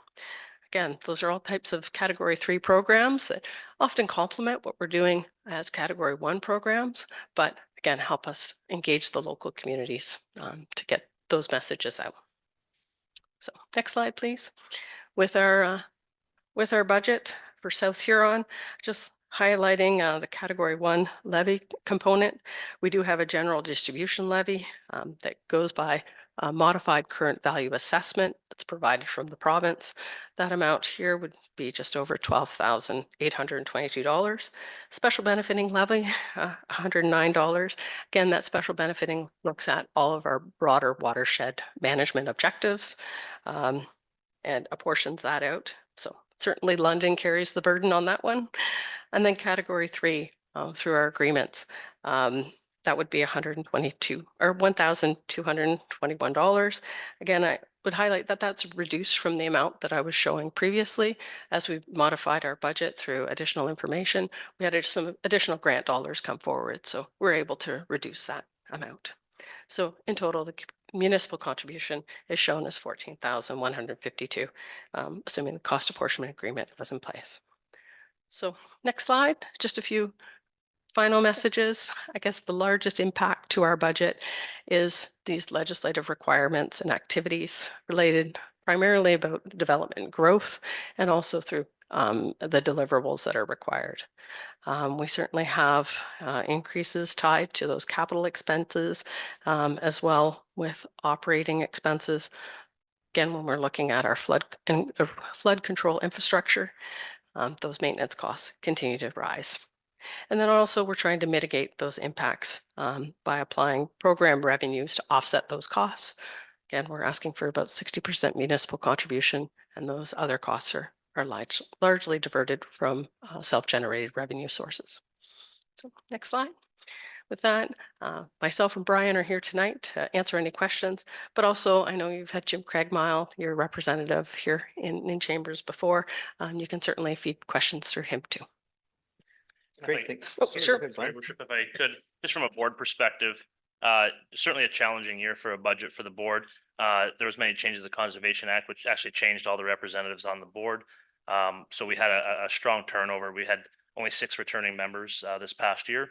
again, those are all types of Category 3 programs that often complement what we're doing as Category 1 programs, but again, help us engage the local communities to get those messages out. So next slide, please. With our budget for South Huron, just highlighting the Category 1 levy component, we do have a general distribution levy that goes by modified current value assessment that's provided from the province. That amount here would be just over $12,822. Special benefiting levy, $109. Again, that special benefiting looks at all of our broader watershed management objectives and apportions that out. So certainly London carries the burden on that one. And then Category 3 through our agreements, that would be $1,221. Again, I would highlight that that's reduced from the amount that I was showing previously. As we modified our budget through additional information, we had some additional grant dollars come forward, so we're able to reduce that amount. So in total, the municipal contribution is shown as $14,152, assuming the cost apportionment agreement was in place. So next slide, just a few final messages. I guess the largest impact to our budget is these legislative requirements and activities related primarily about development growth and also through the deliverables that are required. We certainly have increases tied to those capital expenses as well with operating expenses. Again, when we're looking at our flood control infrastructure, those maintenance costs continue to rise. And then also we're trying to mitigate those impacts by applying program revenues to offset those costs. Again, we're asking for about 60% municipal contribution, and those other costs are largely diverted from self-generated revenue sources. So next slide. With that, myself and Brian are here tonight to answer any questions, but also I know you've had Jim Craigmile, your representative here in Chambers before. You can certainly feed questions through him too. Great, thanks. Oh, sure. Sorry, Worship, if I could, just from a board perspective, certainly a challenging year for a budget for the board. There was many changes to the Conservation Act, which actually changed all the representatives on the board. So we had a strong turnover. We had only 6 returning members this past year.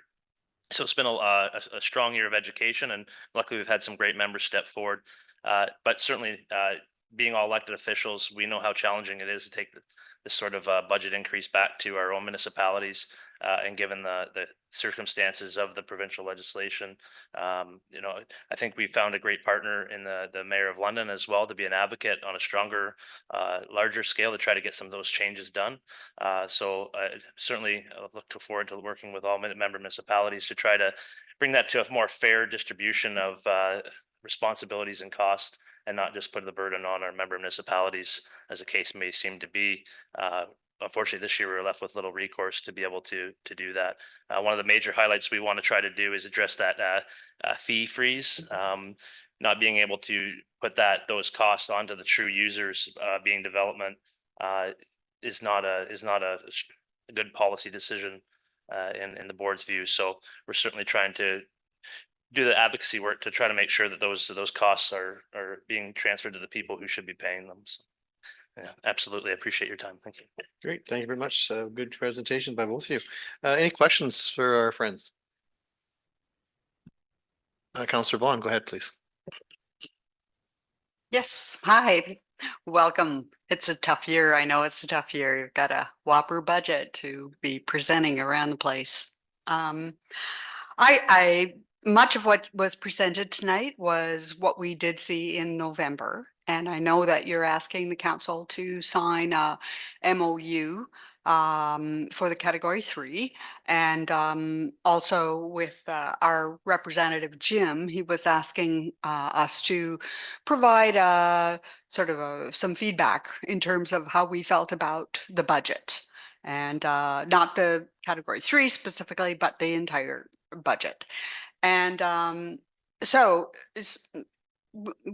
So it's been a strong year of education, and luckily we've had some great members step forward. But certainly being all elected officials, we know how challenging it is to take this sort of budget increase back to our own municipalities. And given the circumstances of the provincial legislation, you know, I think we found a great partner in the Mayor of London as well to be an advocate on a stronger, larger scale to try to get some of those changes done. So certainly look forward to working with all member municipalities to try to bring that to a more fair distribution of responsibilities and cost, and not just put the burden on our member municipalities, as the case may seem to be. unfortunately, this year we were left with little recourse to be able to do that. One of the major highlights we want to try to do is address that fee freeze. Not being able to put those costs onto the true users, being development, is not a good policy decision in the board's view. So we're certainly trying to do the advocacy work to try to make sure that those costs are being transferred to the people who should be paying them. So, yeah, absolutely. I appreciate your time. Thank you. Great, thank you very much. Good presentation by both of you. Any questions for our friends? Councillor Vaughn, go ahead, please. Yes, hi, welcome. It's a tough year. I know it's a tough year. You've got a whopper budget to be presenting around the place. I much of what was presented tonight was what we did see in November. And I know that you're asking the council to sign a MOU for the category 3. And also with our representative Jim, he was asking us to provide sort of some feedback in terms of how we felt about the budget. And not the category 3 specifically, but the entire budget. And so it's a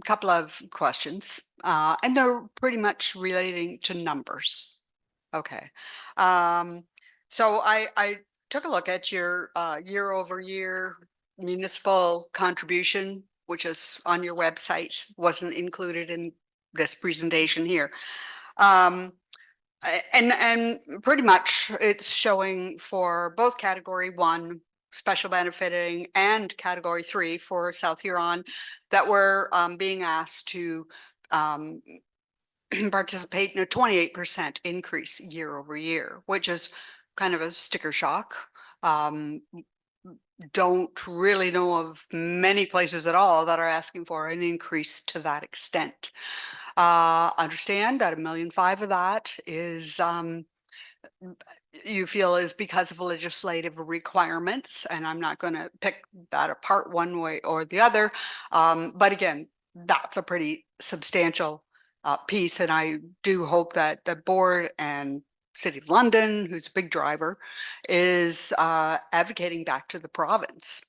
couple of questions, and they're pretty much relating to numbers. Okay. So I took a look at your year-over-year municipal contribution, which is on your website, wasn't included in this presentation here. And pretty much it's showing for both category 1 special benefiting and category 3 for South Huron that we're being asked to participate in a 28% increase year over year, which is kind of a sticker shock. Don't really know of many places at all that are asking for an increase to that extent. Understand that $1.5 million of that is you feel is because of legislative requirements, and I'm not going to pick that apart one way or the other. But again, that's a pretty substantial piece, and I do hope that the board and City of London, who's a big driver, is advocating back to the province.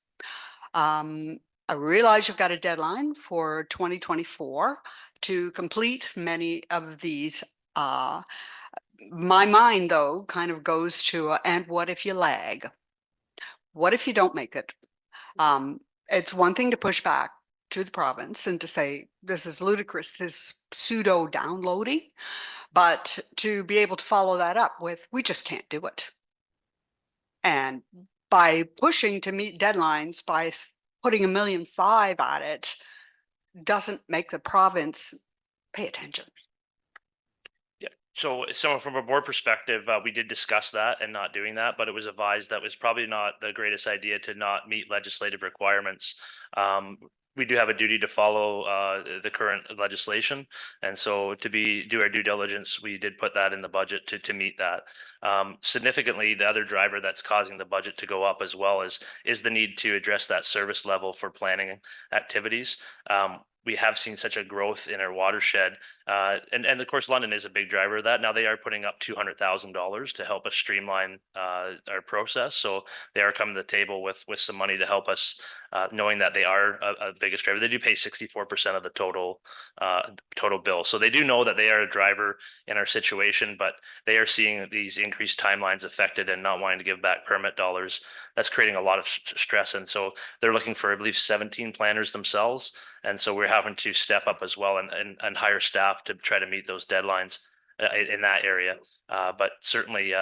I realize you've got a deadline for 2024 to complete many of these. My mind, though, kind of goes to, and what if you lag? What if you don't make it? It's one thing to push back to the province and to say, this is ludicrous, this pseudo downloading, but to be able to follow that up with, we just can't do it. And by pushing to meet deadlines, by putting $1.5 million at it, doesn't make the province pay attention. So from a board perspective, we did discuss that and not doing that, but it was advised that was probably not the greatest idea to not meet legislative requirements. We do have a duty to follow the current legislation. And so to do our due diligence, we did put that in the budget to meet that. Significantly, the other driver that's causing the budget to go up as well is the need to address that service level for planning activities. We have seen such a growth in our watershed. And of course, London is a big driver of that. Now they are putting up $200,000 to help us streamline our process. So they are coming to the table with some money to help us, knowing that they are a biggest driver. They do pay 64% of the total bill. So they do know that they are a driver in our situation, but they are seeing these increased timelines affected and not wanting to give back permit dollars. That's creating a lot of stress. And so they're looking for, I believe, 17 planners themselves. And so we're having to step up as well and hire staff to try to meet those deadlines in that area. But certainly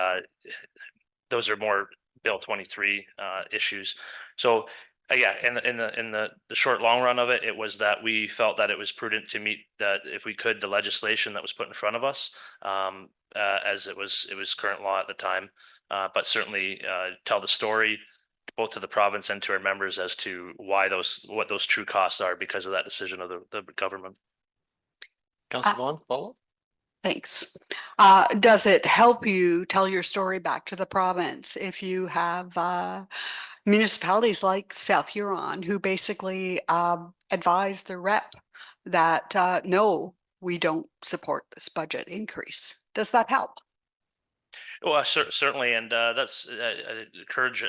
those are more Bill 23 issues. So yeah, in the short long run of it, it was that we felt that it was prudent to meet that, if we could, the legislation that was put in front of us, as it was current law at the time. But certainly tell the story both to the province and to our members as to what those true costs are because of that decision of the government. Councillor Vaughn, follow-up? Thanks. Does it help you tell your story back to the province if you have municipalities like South Huron who basically advise their rep that no, we don't support this budget increase? Does that help? Well, certainly, and that's encourage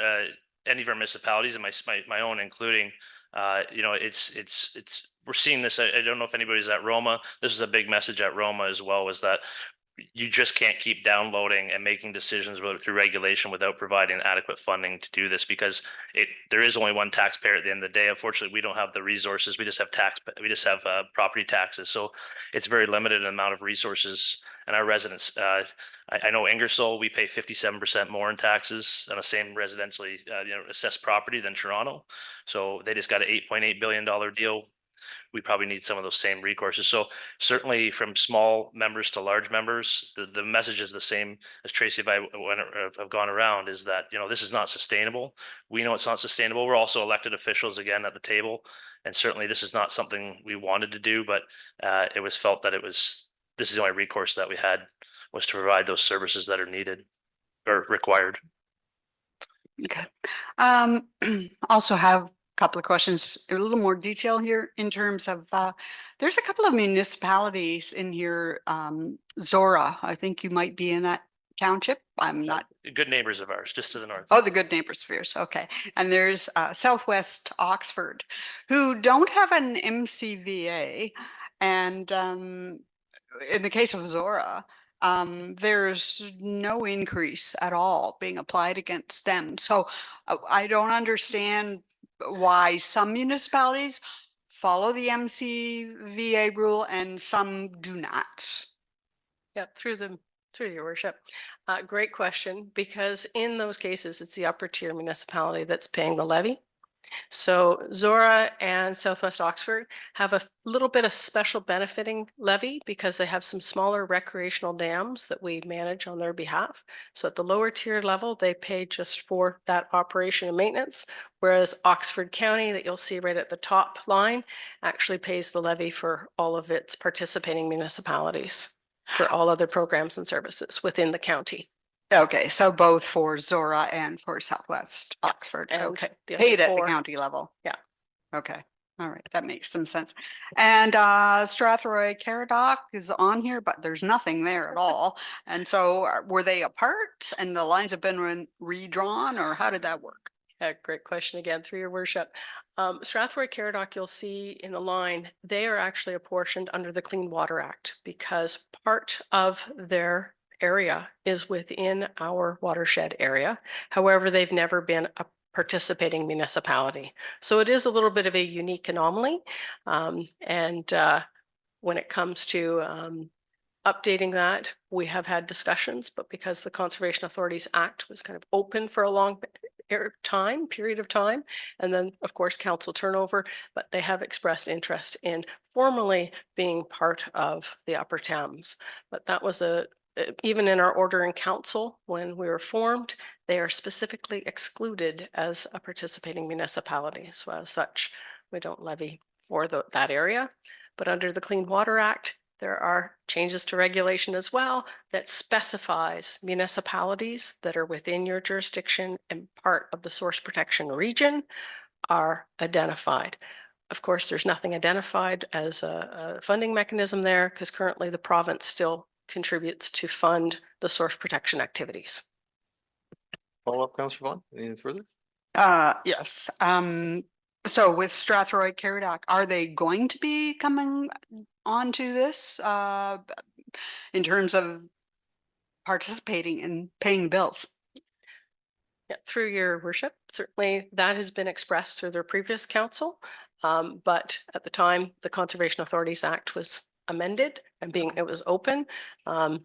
any of our municipalities and my own including. It's we're seeing this. I don't know if anybody's at Roma. This is a big message at Roma as well. Was that you just can't keep downloading and making decisions through regulation without providing adequate funding to do this, because there is only one taxpayer at the end of the day. Unfortunately, we don't have the resources. We just have property taxes, so it's very limited in the amount of resources. And our residents, I know Ingersoll, we pay 57% more in taxes on the same residentially assessed property than Toronto. So they just got an $8.8 billion deal. We probably need some of those same recourses. So certainly from small members to large members, the message is the same as Tracy and I have gone around, is that, this is not sustainable. We know it's not sustainable. We're also elected officials again at the table. And certainly this is not something we wanted to do, but it was felt that this is the only recourse that we had, was to provide those services that are needed or required. Okay. Also have couple of questions, a little more detail here in terms of, there's a couple of municipalities in here, Zora, I think you might be in that township. I'm not. Good neighbors of ours, just to the north. Oh, the Good Neighbors Spheres. Okay. And there's Southwest Oxford, who don't have an MCVA. And in the case of Zora, there's no increase at all being applied against them. So I don't understand why some municipalities follow the MCVA rule and some do not. Yeah, through your worship. Great question, because in those cases, it's the upper tier municipality that's paying the levy. So Zora and Southwest Oxford have a little bit of special benefiting levy because they have some smaller recreational dams that we manage on their behalf. So at the lower tier level, they pay just for that operation and maintenance, whereas Oxford County, that you'll see right at the top line, actually pays the levy for all of its participating municipalities for all other programs and services within the county. Okay, so both for Zora and for Southwest Oxford. And Okay, the paid other at the four- county level. Yeah. Okay, all right, that makes some sense. And Strathroy Caradoc is on here, but there's nothing there at all. And so were they apart and the lines have been redrawn, or how did that work? Yeah, great question again, through your worship. Strathroy Caradoc, you'll see in the line, they are actually apportioned under the Clean Water Act because part of their area is within our watershed area. However, they've never been a participating municipality. So it is a little bit of a unique anomaly. When it comes to updating that, we have had discussions, but because the Conservation Authorities Act was kind of open for a long period of time, and then of course council turnover, but they have expressed interest in formally being part of the Upper Thames. But that was even in our order in council, when we were formed, they are specifically excluded as a participating municipality. So as such, we don't levy for that area. But under the Clean Water Act, there are changes to regulation as well that specifies municipalities that are within your jurisdiction and part of the source protection region are identified. Of course, there's nothing identified as a funding mechanism there because currently the province still contributes to fund the source protection activities. Follow up, Councillor Vaughn, anything further? Yes. So with Strathroy Caradoc, are they going to be coming onto this in terms of participating in paying bills? Yeah, through your worship, certainly that has been expressed through their previous council. But at the time, the Conservation Authorities Act was amended and it was open.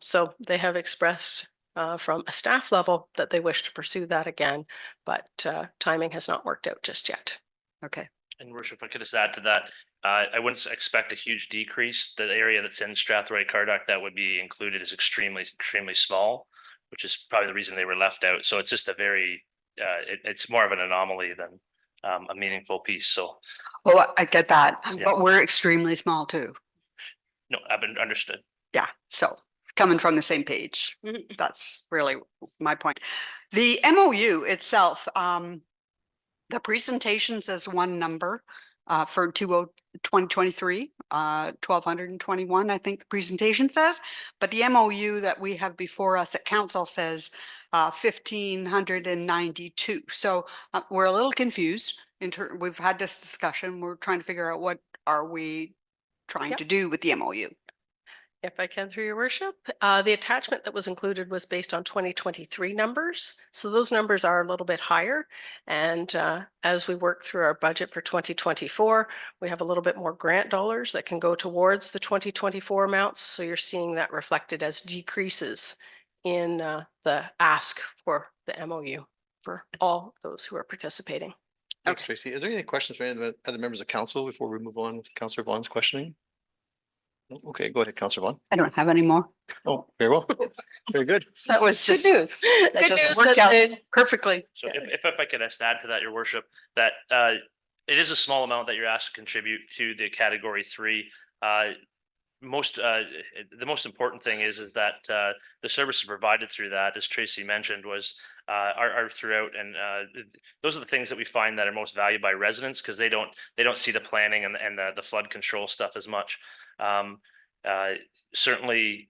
So they have expressed from a staff level that they wish to pursue that again, but timing has not worked out just yet. Okay. And worship, if I could just add to that, I wouldn't expect a huge decrease. The area that's in Strathroy Caradoc that would be included is extremely small, which is probably the reason they were left out. So it's just a very, it's more of an anomaly than a meaningful piece. So. Well, I get that, Yeah. but we're extremely small too. No, I've been understood. Yeah, so coming from the same page, that's really my point. The MOU itself, the presentation says one number, for 2023, 1,221, I think the presentation says. But the MOU that we have before us at council says 1,592. So we're a little confused. We've had this discussion. We're trying to figure out what are we trying Yep. to do with the MOU. If I can, through your worship, the attachment that was included was based on 2023 numbers. So those numbers are a little bit higher. And as we work through our budget for 2024, we have a little bit more grant dollars that can go towards the 2024 amounts. So you're seeing that reflected as decreases in the ask for the MOU for all those who are participating. Thanks, Tracy. Is there any questions for any of the other members of council before we move on with Councillor Vaughn's questioning? No? Okay, go ahead, Councillor Vaughn. I don't have any more. Oh, very well. Very good. That was Good just, news. that Good just news worked that out they- perfectly. So if I could just add to that, your worship, that it is a small amount that you're asked to contribute to the category 3. The most important thing is that the services provided through that, as Tracy mentioned, was are throughout, and those are the things that we find that are most valued by residents, because they don't see the planning and the flood control stuff as much. Certainly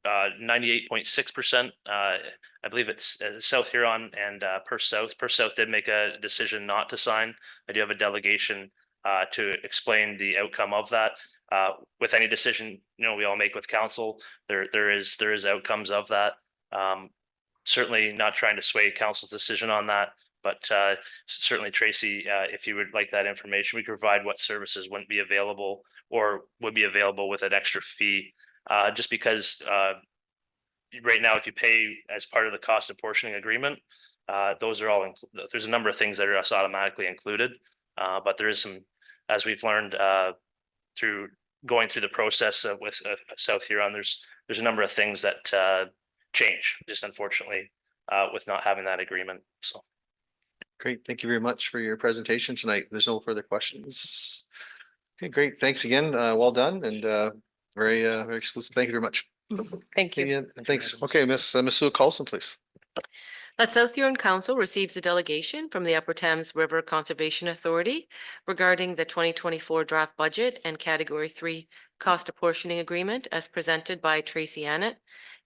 98.6%. I believe it's South Huron and Perth South. Perth South did make a decision not to sign. I do have a delegation to explain the outcome of that. With any decision, we all make with council, there is outcomes of that. Certainly not trying to sway council's decision on that, but certainly, Tracy, if you would like that information, we could provide what services wouldn't be available or would be available with an extra fee. Just because right now, if you pay as part of the cost apportioning agreement, those are all, there's a number of things that are automatically included. But there is some, as we've learned through going through the process with South Huron, there's a number of things that change, just unfortunately, with not having that agreement. So. Great. Thank you very much for your presentation tonight. There's no further questions. Okay, great. Thanks again. Well done, and very exclusive. Thank you very much. Thank you. Yeah, thanks. Okay, Miss Sue Carlson, please. That South Huron Council receives a delegation from the Upper Thames River Conservation Authority regarding the 2024 draft budget and Category 3 cost apportioning agreement as presented by Tracy Annett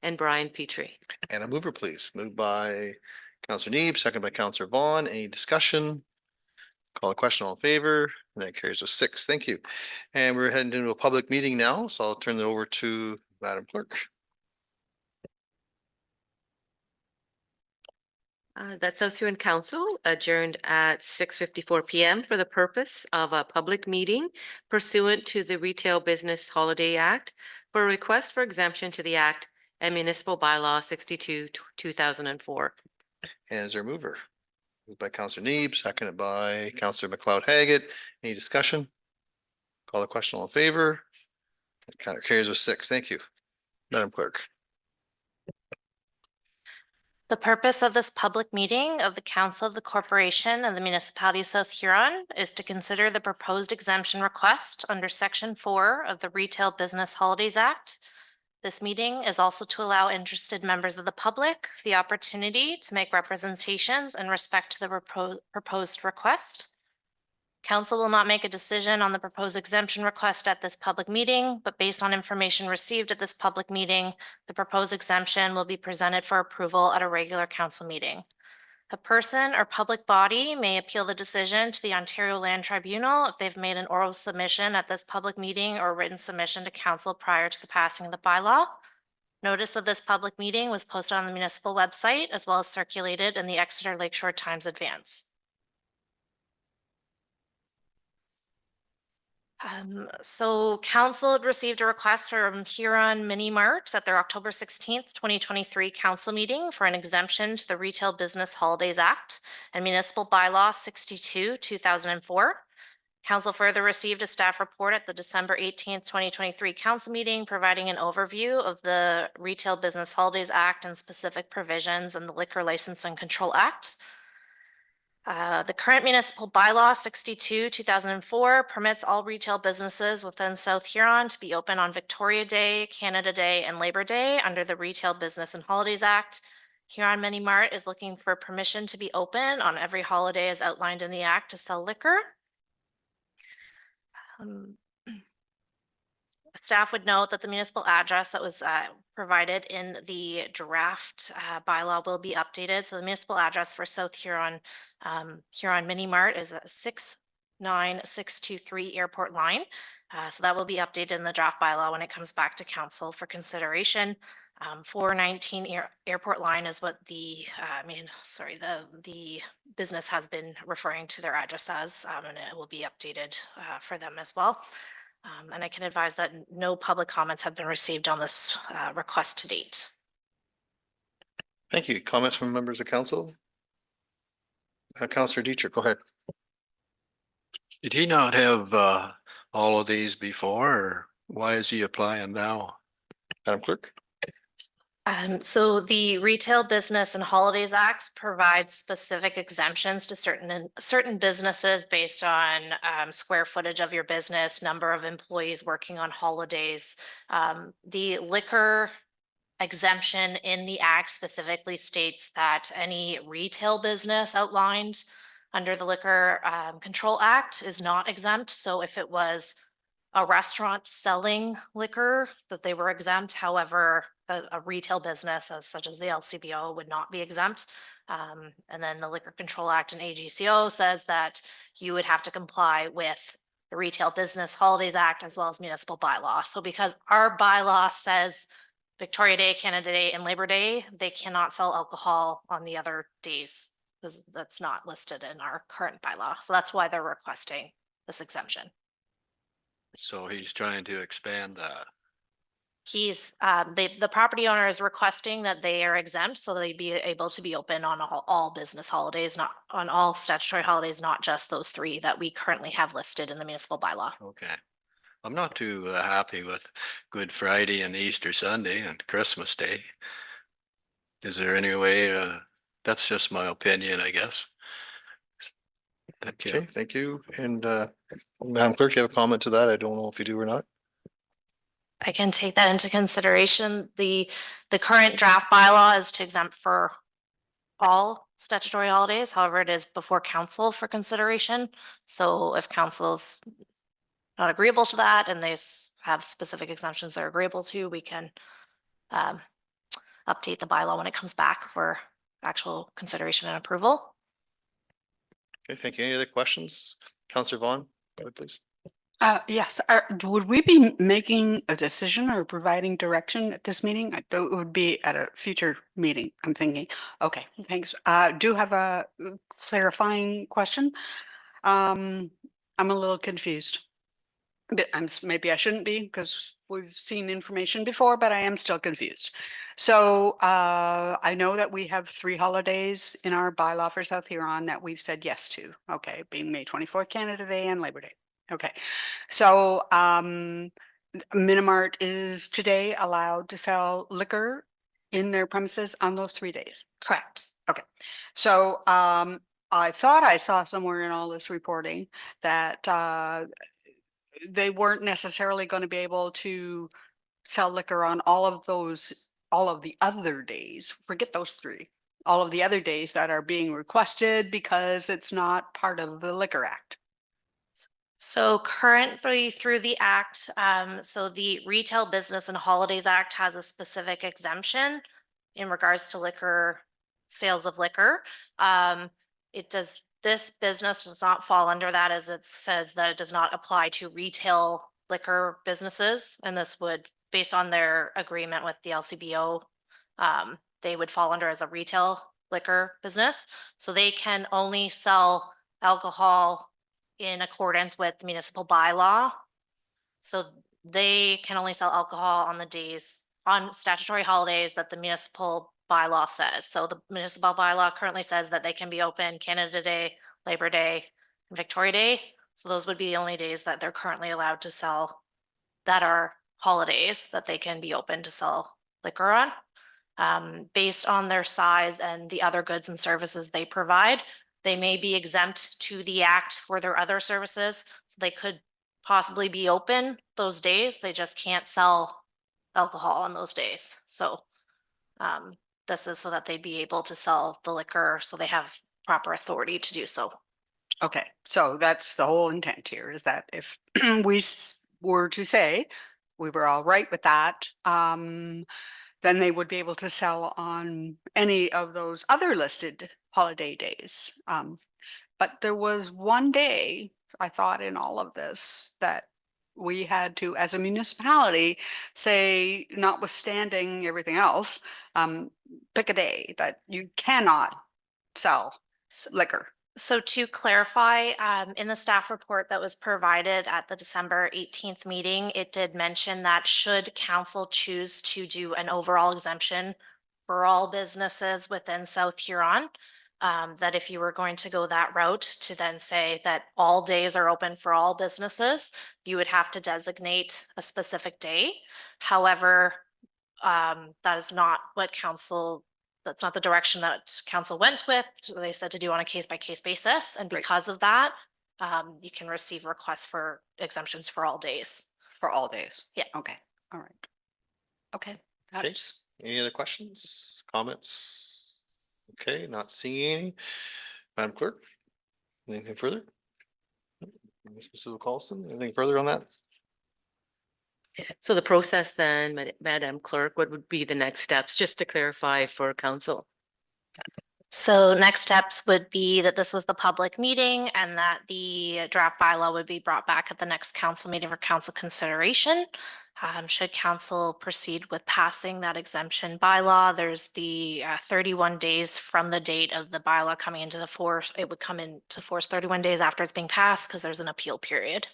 and Brian Petrie. And a mover, please. Moved by Councillor Neeb, second by Councillor Vaughn. Any discussion? Call a question, all in favor, and that carries with 6. Thank you. And we're heading into a public meeting now, so I'll turn it over to Madam Clerk. That South Huron Council adjourned at 6:54 PM for the purpose of a public meeting pursuant to the Retail Business Holiday Act for a request for exemption to the Act and Municipal Bylaw 62, 2004. And is there a mover? Moved by Councillor Neeb, seconded by Councillor McLeod Haggett. Any discussion? Call the question, all in favor. That kind of carries with 6. Thank you. Madam Clerk. The purpose of this public meeting of the Council of the Corporation of the Municipality of South Huron is to consider the proposed exemption request under Section 4 of the Retail Business Holidays Act. This meeting is also to allow interested members of the public the opportunity to make representations in respect to the proposed request. Council will not make a decision on the proposed exemption request at this public meeting, but based on information received at this public meeting, the proposed exemption will be presented for approval at a regular council meeting. A person or public body may appeal the decision to the Ontario Land Tribunal if they've made an oral submission at this public meeting or written submission to council prior to the passing of the bylaw. Notice of this public meeting was posted on the municipal website as well as circulated in the Exeter Lakeshore Times Advance. So council had received a request from Huron Mini Mart at their October 16th, 2023 council meeting for an exemption to the Retail Business Holidays Act and Municipal Bylaw 62, 2004. Council further received a staff report at the December 18th, 2023 council meeting, providing an overview of the Retail Business Holidays Act and specific provisions in the Liquor License and Control Act. The current municipal bylaw 62, 2004 permits all retail businesses within South Huron to be open on Victoria Day, Canada Day, and Labor Day under the Retail Business and Holidays Act. Huron Mini Mart is looking for permission to be open on every holiday as outlined in the act to sell liquor. Staff would note that the municipal address that was provided in the draft bylaw will be updated. So the municipal address for South Huron, Huron Mini Mart is a 69623 Airport Line. So that will be updated in the draft bylaw when it comes back to council for consideration. 419 Airport Line is what the business has been referring to their address as, and it will be updated for them as well. And I can advise that no public comments have been received on this request to date. Thank you. Comments from members of council? Councillor Dietrich, go ahead. Did he not have all of these before, or why is he applying now? Madam Clerk? So the Retail Business and Holidays Act provides specific exemptions to certain businesses based on square footage of your business, number of employees working on holidays. The liquor exemption in the act specifically states that any retail business outlined under the Liquor Control Act is not exempt. So if it was a restaurant selling liquor, that they were exempt. However, a retail business such as the LCBO would not be exempt. And then the Liquor Control Act and AGCO says that you would have to comply with the Retail Business Holidays Act as well as municipal bylaw. So because our bylaw says Victoria Day, Canada Day, and Labor Day, they cannot sell alcohol on the other days because that's not listed in our current bylaw. So that's why they're requesting this exemption. So he's trying to expand that. He's the property owner is requesting that they are exempt so they'd be able to be open on all business holidays, not on all statutory holidays, not just those 3 that we currently have listed in the municipal bylaw. Okay. I'm not too happy with Good Friday and Easter Sunday and Christmas Day. Is there any way, that's just my opinion, I guess. Thank you. Okay, thank you. And Madam Clerk, you have a comment to that? I don't know if you do or not. I can take that into consideration. The current draft bylaw is to exempt for all statutory holidays. However, it is before council for consideration. So if council's not agreeable to that and they have specific exemptions they're agreeable to, we can update the bylaw when it comes back for actual consideration and approval. Okay, thank you. Any other questions? Councillor Vaughn, go ahead, please. Yes, would we be making a decision or providing direction at this meeting? I thought it would be at a future meeting, I'm thinking. Okay, thanks. Do have a clarifying question. I'm a little confused. But maybe I shouldn't be because we've seen information before, but I am still confused. So I know that we have 3 holidays in our bylaw for South Huron that we've said yes to. Okay, being May 24th, Canada Day, and Labor Day. Okay, so Minimart is today allowed to sell liquor in their premises on those 3 days. Correct. Okay, so I thought I saw somewhere in all this reporting that they weren't necessarily going to be able to sell liquor on all of the other days. Forget those 3. All of the other days that are being requested because it's not part of the Liquor Act. So currently through the act, so the Retail Business and Holidays Act has a specific exemption in regards to liquor, sales of liquor. This business does not fall under that, as it says that it does not apply to retail liquor businesses. And this would, based on their agreement with the LCBO, they would fall under as a retail liquor business. So they can only sell alcohol in accordance with the municipal bylaw. So they can only sell alcohol on the days, on statutory holidays that the municipal bylaw says. So the municipal bylaw currently says that they can be open Canada Day, Labor Day, and Victoria Day. So those would be the only days that they're currently allowed to sell that are holidays that they can be open to sell liquor on. Based on their size and the other goods and services they provide, they may be exempt to the act for their other services. So they could possibly be open those days. They just can't sell alcohol on those days. So this is so that they'd be able to sell the liquor, so they have proper authority to do so. Okay, so that's the whole intent here, is that if we were to say we were all right with that, then they would be able to sell on any of those other listed holiday days. But there was one day, I thought, in all of this that we had to, as a municipality, say, notwithstanding everything else, pick a day that you cannot sell liquor. So to clarify, in the staff report that was provided at the December 18th meeting, it did mention that should council choose to do an overall exemption for all businesses within South Huron, that if you were going to go that route to then say that all days are open for all businesses, you would have to designate a specific day. However, that is not what council, that's not the direction that council went with. So they said to do on a case by case basis. And Right. because of that, you can receive requests for exemptions for all days. For all days? Yes. Okay, all right. Okay. Okay, That's, any other questions, comments? Okay, not seeing any. Madam Clerk, anything further? Ms. Sue Carlson, anything further on that? So the process then, Madam Clerk, what would be the next steps, just to clarify for council? So next steps would be that this was the public meeting and that the draft bylaw would be brought back at the next council meeting for council consideration. Should council proceed with passing that exemption bylaw, there's the 31 days from the date of the bylaw coming into the force. It would come into force 31 days after it's being passed because there's an appeal period.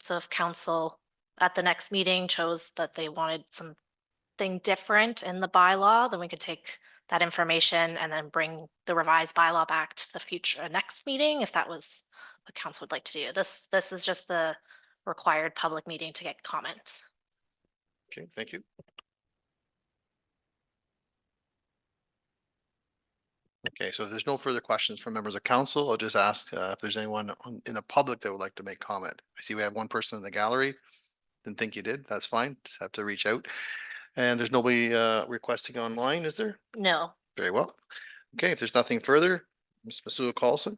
So if council at the next meeting chose that they wanted something different in the bylaw, then we could take that information and then bring the revised bylaw back to the future next meeting, if that was what council would like to do. This is just the required public meeting to get comments. Okay, thank you. Okay, so if there's no further questions from members of council, I'll just ask if there's anyone in the public that would like to make comment. I see we have one person in the gallery. Didn't think you did. That's fine. Just have to reach out. And there's nobody requesting online, is there? No. Very well. Okay, if there's nothing further, Ms. Masula Carlson.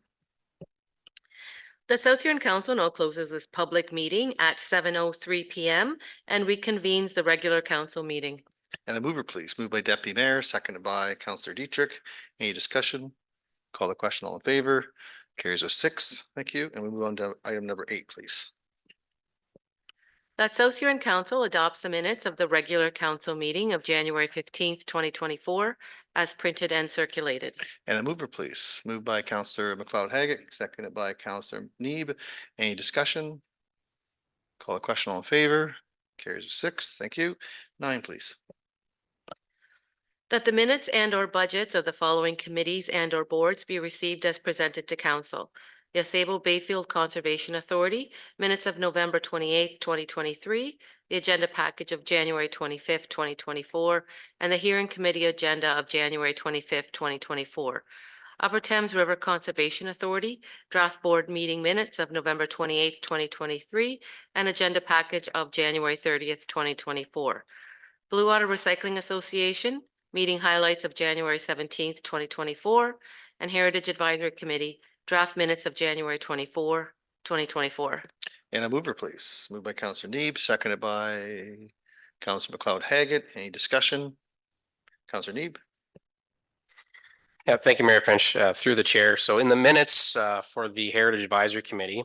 The South Huron Council now closes this public meeting at 7:03 PM and reconvenes the regular council meeting. And a mover, please. Moved by Deputy Mayor, seconded by Councillor Dietrich. Any discussion? Call the question, all in favor. Carries with 6. Thank you. And we move on to item number 8, please. That South Huron Council adopts the minutes of the regular council meeting of January 15th, 2024 as printed and circulated. And a mover, please. Moved by Councillor McLeod Haggett, seconded by Councillor Neeb. Any discussion? Call the question, all in favor. Carries with 6. Thank you. 9, please. That the minutes and or budgets of the following committees and or boards be received as presented to council. The Ausable Bayfield Conservation Authority, minutes of November 28th, 2023, the agenda package of January 25th, 2024, and the hearing committee agenda of January 25th, 2024. Upper Thames River Conservation Authority, draft board meeting minutes of November 28th, 2023, and agenda package of January 30th, 2024. Blue Water Recycling Association, meeting highlights of January 17th, 2024, and Heritage Advisory Committee, draft minutes of January 24, 2024. And a mover, please. Moved by Councillor Neeb, seconded by Councillor McLeod Haggett. Any discussion? Councillor Neeb. Yeah, thank you, Mayor Finch, through the chair. So in the minutes for the Heritage Advisory Committee,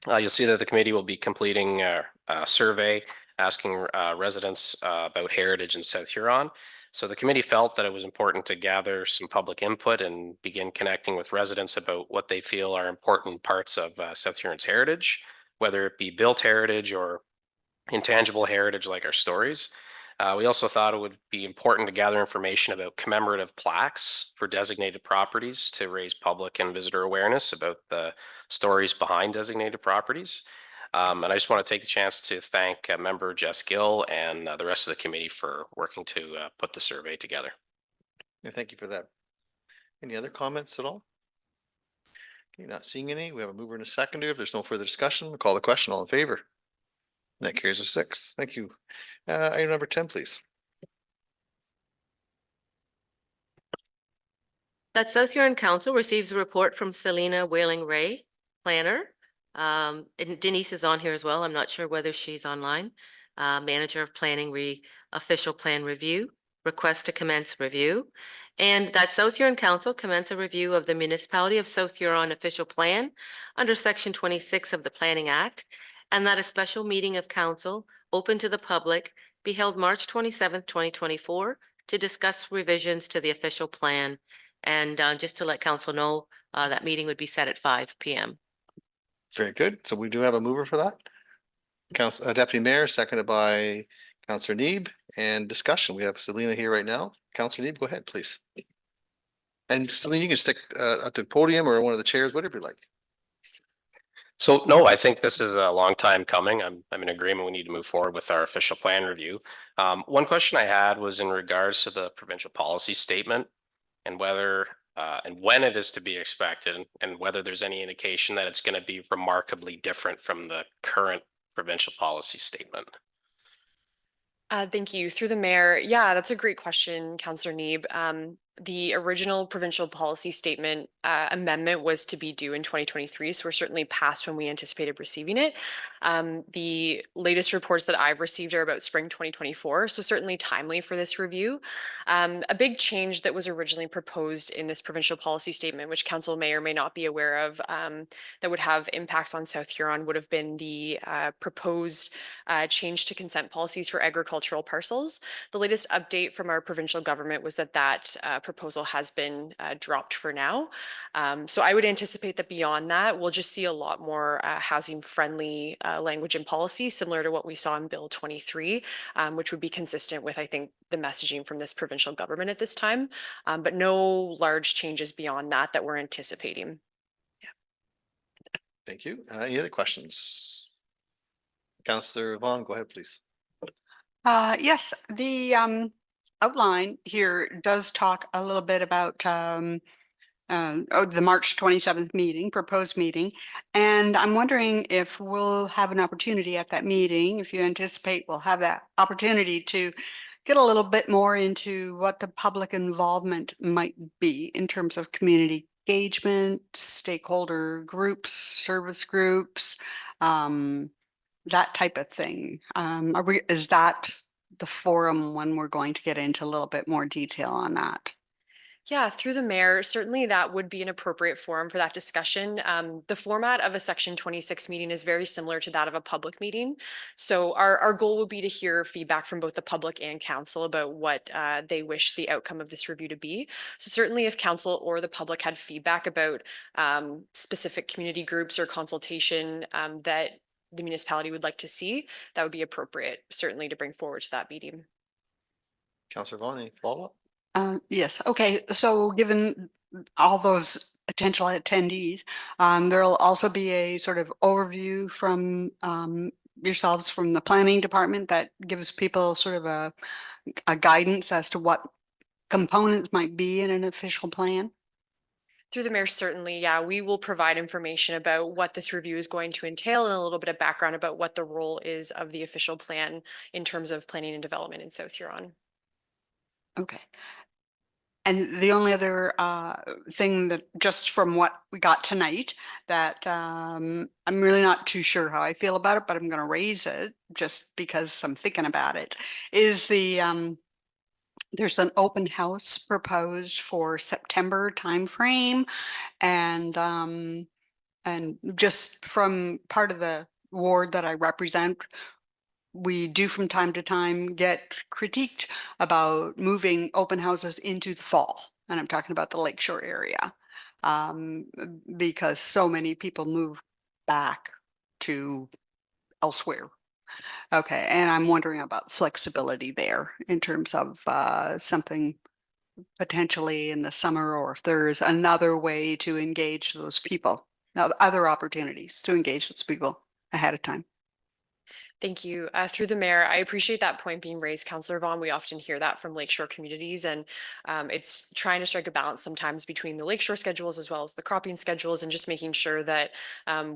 you'll see that the committee will be completing a survey asking residents about heritage in South Huron. So the committee felt that it was important to gather some public input and begin connecting with residents about what they feel are important parts of South Huron's heritage, whether it be built heritage or intangible heritage like our stories. We also thought it would be important to gather information about commemorative plaques for designated properties to raise public and visitor awareness about the stories behind designated properties. And I just want to take the chance to thank member Jess Gill and the rest of the committee for working to put the survey together. Yeah, thank you for that. Any other comments at all? Okay, not seeing any. We have a mover and a seconder. If there's no further discussion, we'll call the question, all in favor. And that carries with 6. Thank you. Item number 10, please. That South Huron Council receives a report from Selena Whaling Ray, planner. And Denise is on here as well. I'm not sure whether she's online. Manager of Planning Official Plan Review, request to commence review. And that South Huron Council commence a review of the Municipality of South Huron Official Plan under Section 26 of the Planning Act. And that a special meeting of council open to the public be held March 27th, 2024 to discuss revisions to the official plan. And just to let council know, that meeting would be set at 5 p.m. Very good. So we do have a mover for that. Deputy Mayor, seconded by Councillor Neeb, and discussion. We have Selena here right now. Councillor Neeb, go ahead, please. And Selena, you can stick at the podium or one of the chairs, whatever you like. So no, I think this is a long time coming. I'm in agreement. We need to move forward with our official plan review. One question I had was in regards to the provincial policy statement and whether and when it is to be expected and whether there's any indication that it's going to be remarkably different from the current provincial policy statement. Thank you. Through the mayor. Yeah, that's a great question, Councillor Neeb. The original provincial policy statement amendment was to be due in 2023, so we're certainly past when we anticipated receiving it. The latest reports that I've received are about spring 2024, so certainly timely for this review. A big change that was originally proposed in this provincial policy statement, which council may or may not be aware of, that would have impacts on South Huron would have been the proposed change to consent policies for agricultural parcels. The latest update from our provincial government was that proposal has been dropped for now. So I would anticipate that beyond that, we'll just see a lot more housing friendly language and policy, similar to what we saw in Bill 23, which would be consistent with, I think, the messaging from this provincial government at this time, but no large changes beyond that that we're anticipating. Thank you. Any other questions? Councillor Vaughn, go ahead, please. Yes, the outline here does talk a little bit about the March 27th meeting, proposed meeting. And I'm wondering if we'll have an opportunity at that meeting, if you anticipate we'll have that opportunity to get a little bit more into what the public involvement might be in terms of community engagement, stakeholder groups, service groups, that type of thing. Is that the forum when we're going to get into a little bit more detail on that? Yeah, through the mayor, certainly that would be an appropriate forum for that discussion. The format of a Section 26 meeting is very similar to that of a public meeting. So our goal would be to hear feedback from both the public and council about what they wish the outcome of this review to be. So certainly if council or the public had feedback about specific community groups or consultation that the municipality would like to see, that would be appropriate, certainly to bring forward to that meeting. Councillor Vaughn, any follow-up? Yes. Okay. So given all those potential attendees, there'll also be a sort of overview from yourselves from the planning department that gives people sort of a guidance as to what components might be in an official plan. Through the mayor, certainly, yeah, we will provide information about what this review is going to entail and a little bit of background about what the role is of the official plan in terms of planning and development in South Huron. Okay. And the only other thing that just from what we got tonight that I'm really not too sure how I feel about it, but I'm going to raise it just because I'm thinking about it, is the there's an open house proposed for September timeframe, and just from part of the ward that I represent, we do from time to time get critiqued about moving open houses into the fall. And I'm talking about the Lakeshore area, because so many people move back to elsewhere. Okay, and I'm wondering about flexibility there in terms of something potentially in the summer, or if there's another way to engage those people, now other opportunities to engage those people ahead of time. Thank you. Through the mayor, I appreciate that point being raised, Councillor Vaughn. We often hear that from Lakeshore communities, and it's trying to strike a balance sometimes between the Lakeshore schedules as well as the cropping schedules, and just making sure that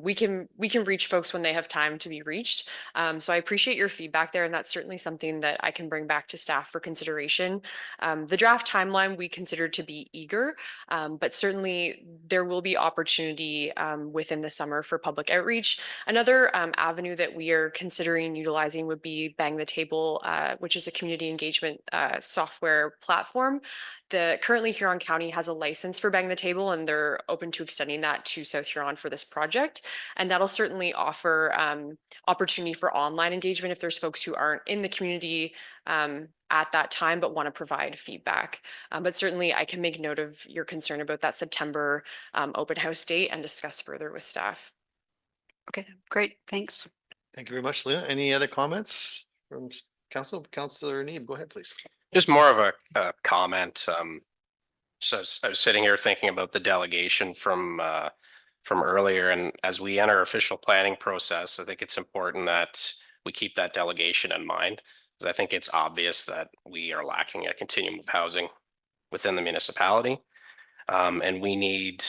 we can reach folks when they have time to be reached. So I appreciate your feedback there, and that's certainly something that I can bring back to staff for consideration. The draft timeline we consider to be eager, but certainly there will be opportunity within the summer for public outreach. Another avenue that we are considering utilizing would be Bang the Table, which is a community engagement software platform. Currently Huron County has a license for Bang the Table, and they're open to extending that to South Huron for this project. And that'll certainly offer opportunity for online engagement if there's folks who aren't in the community at that time, but want to provide feedback. But certainly I can make note of your concern about that September open house date and discuss further with staff. Okay, great. Thanks. Thank you very much, Lena. Any other comments from council? Councillor Neeb, go ahead, please. Just more of a comment. So I was sitting here thinking about the delegation from earlier, and as we enter official planning process, I think it's important that we keep that delegation in mind, because I think it's obvious that we are lacking a continuum of housing within the municipality, and we need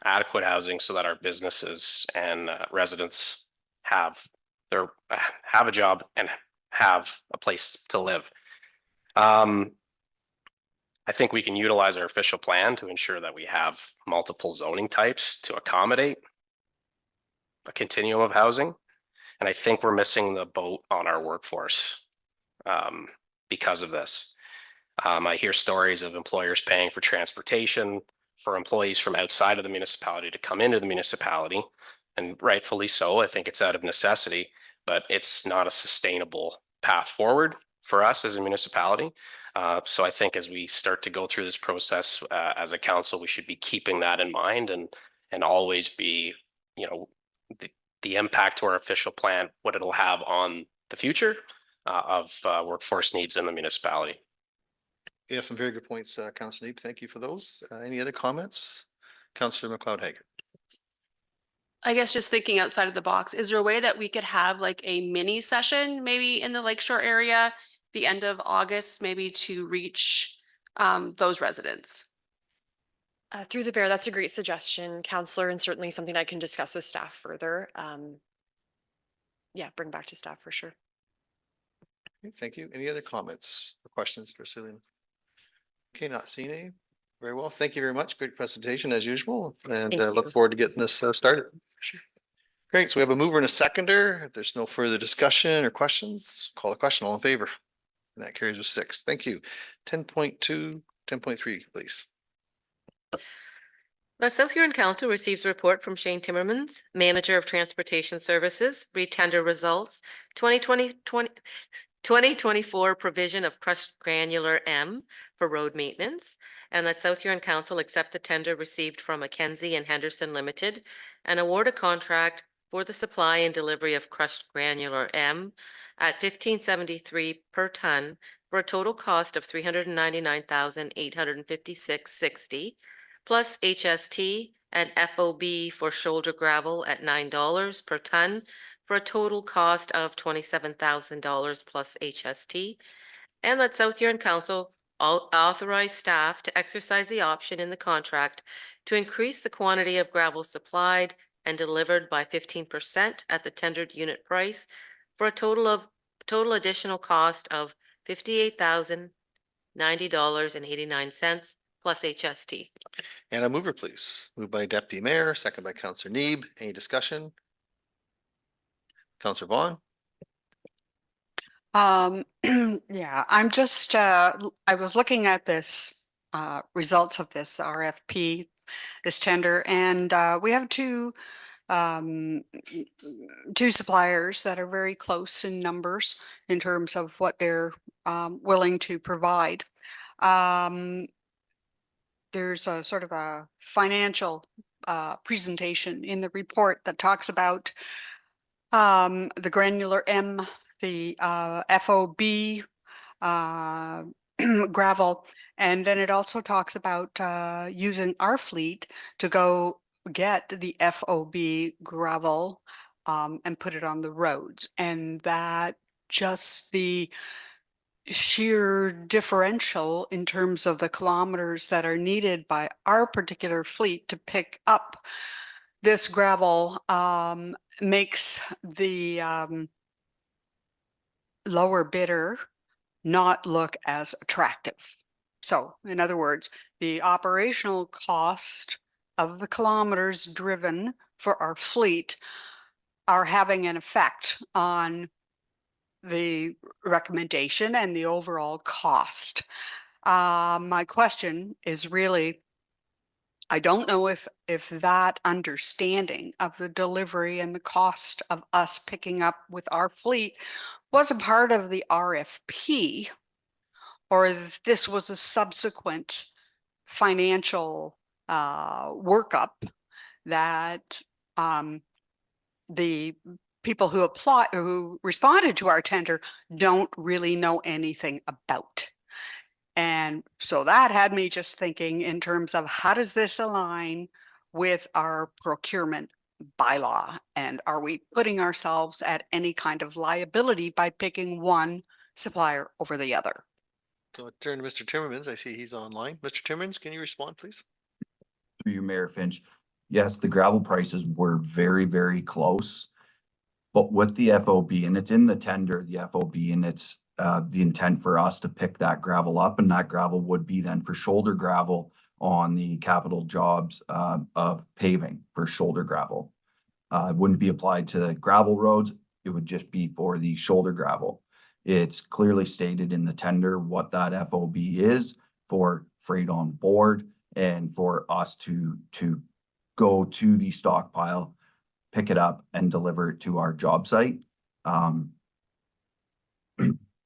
adequate housing so that our businesses and residents have a job and have a place to live. I think we can utilize our official plan to ensure that we have multiple zoning types to accommodate a continuum of housing. And I think we're missing the boat on our workforce because of this. I hear stories of employers paying for transportation for employees from outside of the municipality to come into the municipality, and rightfully so. I think it's out of necessity, but it's not a sustainable path forward for us as a municipality. So I think as we start to go through this process as a council, we should be keeping that in mind and always be, the impact to our official plan, what it'll have on the future of workforce needs in the municipality. Yeah, some very good points, Councillor Neeb. Thank you for those. Any other comments? Councillor McLeod-Hagan. I guess just thinking outside of the box, is there a way that we could have like a mini session maybe in the Lakeshore area, the end of August, maybe to reach those residents? Through the mayor, that's a great suggestion, Councillor, and certainly something I can discuss with staff further. Yeah, bring back to staff for sure. Okay, thank you. Any other comments or questions for Selena? Okay, not seeing any. Very well. Thank you very much. Great presentation as usual, and Thank look you. forward to getting this started. Great. So we have a mover and a seconder. If there's no further discussion or questions, call the question. All in favor? And that carries with 6. Thank you. 10.2, 10.3, please. The South Huron Council receives a report from Shane Timmermans, Manager of Transportation Services, retender results, 2024 provision of crushed granular M for road maintenance, and that South Huron Council accept the tender received from Mackenzie and Henderson Limited and award a contract for the supply and delivery of crushed granular M at $15.73 per ton for a total cost of $399,856.60 plus HST and FOB for shoulder gravel at $9 per ton for a total cost of $27,000 plus HST. And that South Huron Council authorize staff to exercise the option in the contract to increase the quantity of gravel supplied and delivered by 15% at the tendered unit price for a total additional cost of $58,090.89 plus HST. And a mover, please. Moved by Deputy Mayor, second by Councillor Neeb. Any discussion? Councillor Vaughn. Yeah, I'm just, I was looking at this, results of this RFP, this tender, and we have two suppliers that are very close in numbers in terms of what they're willing to provide. There's a sort of a financial presentation in the report that talks about the granular M, the FOB gravel, and then it also talks about using our fleet to go get the FOB gravel and put it on the roads. And that just the sheer differential in terms of the kilometers that are needed by our particular fleet to pick up this gravel makes the lower bidder not look as attractive. So in other words, the operational cost of the kilometers driven for our fleet are having an effect on the recommendation and the overall cost. My question is really, I don't know if that understanding of the delivery and the cost of us picking up with our fleet was a part of the RFP, or if this was a subsequent financial workup that the people who responded to our tender don't really know anything about. And so that had me just thinking in terms of how does this align with our procurement bylaw? And are we putting ourselves at any kind of liability by picking one supplier over the other? So I turn to Mr. Timmermans. I see he's online. Mr. Timmermans, can you respond, please? Through you, Mayor Finch. Yes, the gravel prices were very, very close. But with the FOB, and it's in the tender, the FOB, and it's the intent for us to pick that gravel up, and that gravel would be then for shoulder gravel on the capital jobs of paving for shoulder gravel. It wouldn't be applied to gravel roads. It would just be for the shoulder gravel. It's clearly stated in the tender what that FOB is for freight on board and for us to go to the stockpile, pick it up and deliver it to our job site.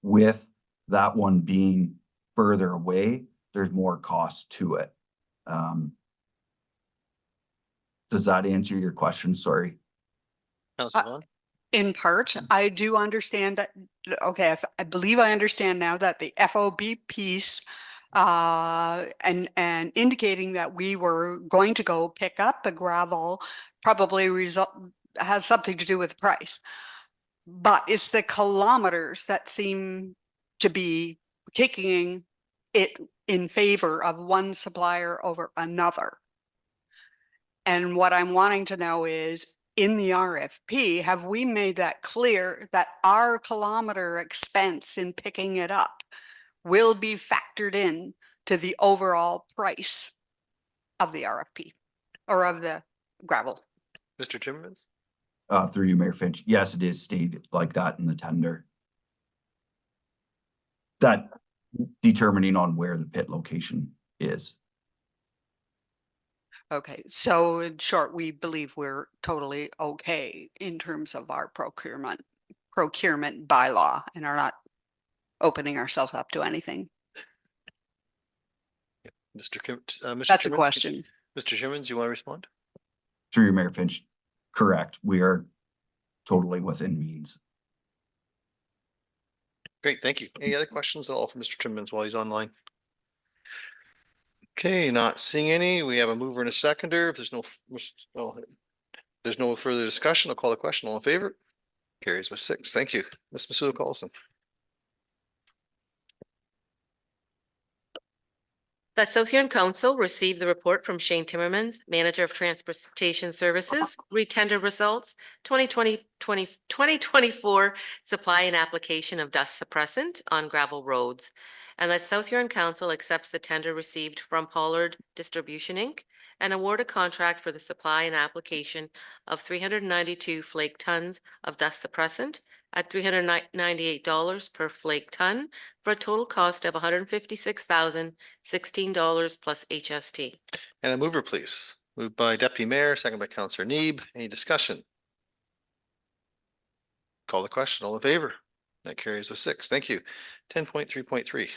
With that one being further away, there's more cost to it. Does that answer your question? Sorry. Councilor Vaughn? In part, I do understand that. Okay, I believe I understand now that the FOB piece and indicating that we were going to go pick up the gravel probably has something to do with the price. But it's the kilometers that seem to be kicking it in favor of one supplier over another. And what I'm wanting to know is, in the RFP, have we made that clear that our kilometer expense in picking it up will be factored in to the overall price of the RFP or of the gravel? Mr. Timmermans? Through you, Mayor Finch. Yes, it is stated like that in the tender. That determining on where the pit location is. Okay, so in short, we believe we're totally okay in terms of our procurement bylaw and are not opening ourselves up to anything. Mr. That's a Timmermans, question. Mr. Timmermans, you want to respond? Through you, Mayor Finch. Correct. We are totally within means. Great, thank you. Any other questions at all for Mr. Timmermans while he's online? Okay, not seeing any. We have a mover and a seconder. If there's no further discussion, I'll call the question. All in favor? Carries with 6. Thank you. Ms. Masuda Carlson. That South Huron Council received the report from Shane Timmermans, Manager of Transportation Services, retender results, 2024 supply and application of dust suppressant on gravel roads. And that South Huron Council accepts the tender received from Pollard Distribution Inc. and award a contract for the supply and application of 392 flake tons of dust suppressant at $398 per flake ton for a total cost of $156,016 plus HST. And a mover, please. Moved by Deputy Mayor, second by Councillor Neeb. Any discussion? Call the question. All in favor? That carries with 6. Thank you. 10.3.3.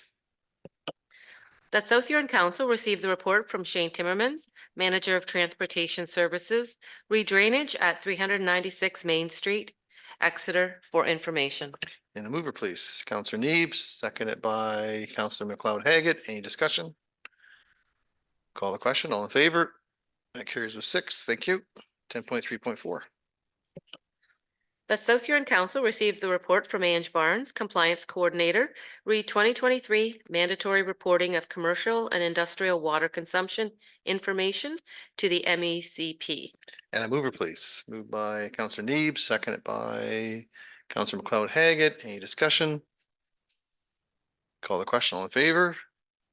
That South Huron Council received the report from Shane Timmermans, Manager of Transportation Services, redrainage at 396 Main Street, Exeter, for information. And a mover, please. Councillor Neeb, seconded by Councillor McLeod Haggett. Any discussion? Call the question. All in favor? That carries with 6. Thank you. 10.3.4. That South Huron Council received the report from Ange Barnes, Compliance Coordinator, re 2023 mandatory reporting of commercial and industrial water consumption information to the MECP. And a mover, please. Moved by Counselor Neeb, seconded by Counselor McLeod Haggett. Any discussion? Call the question. All in favor?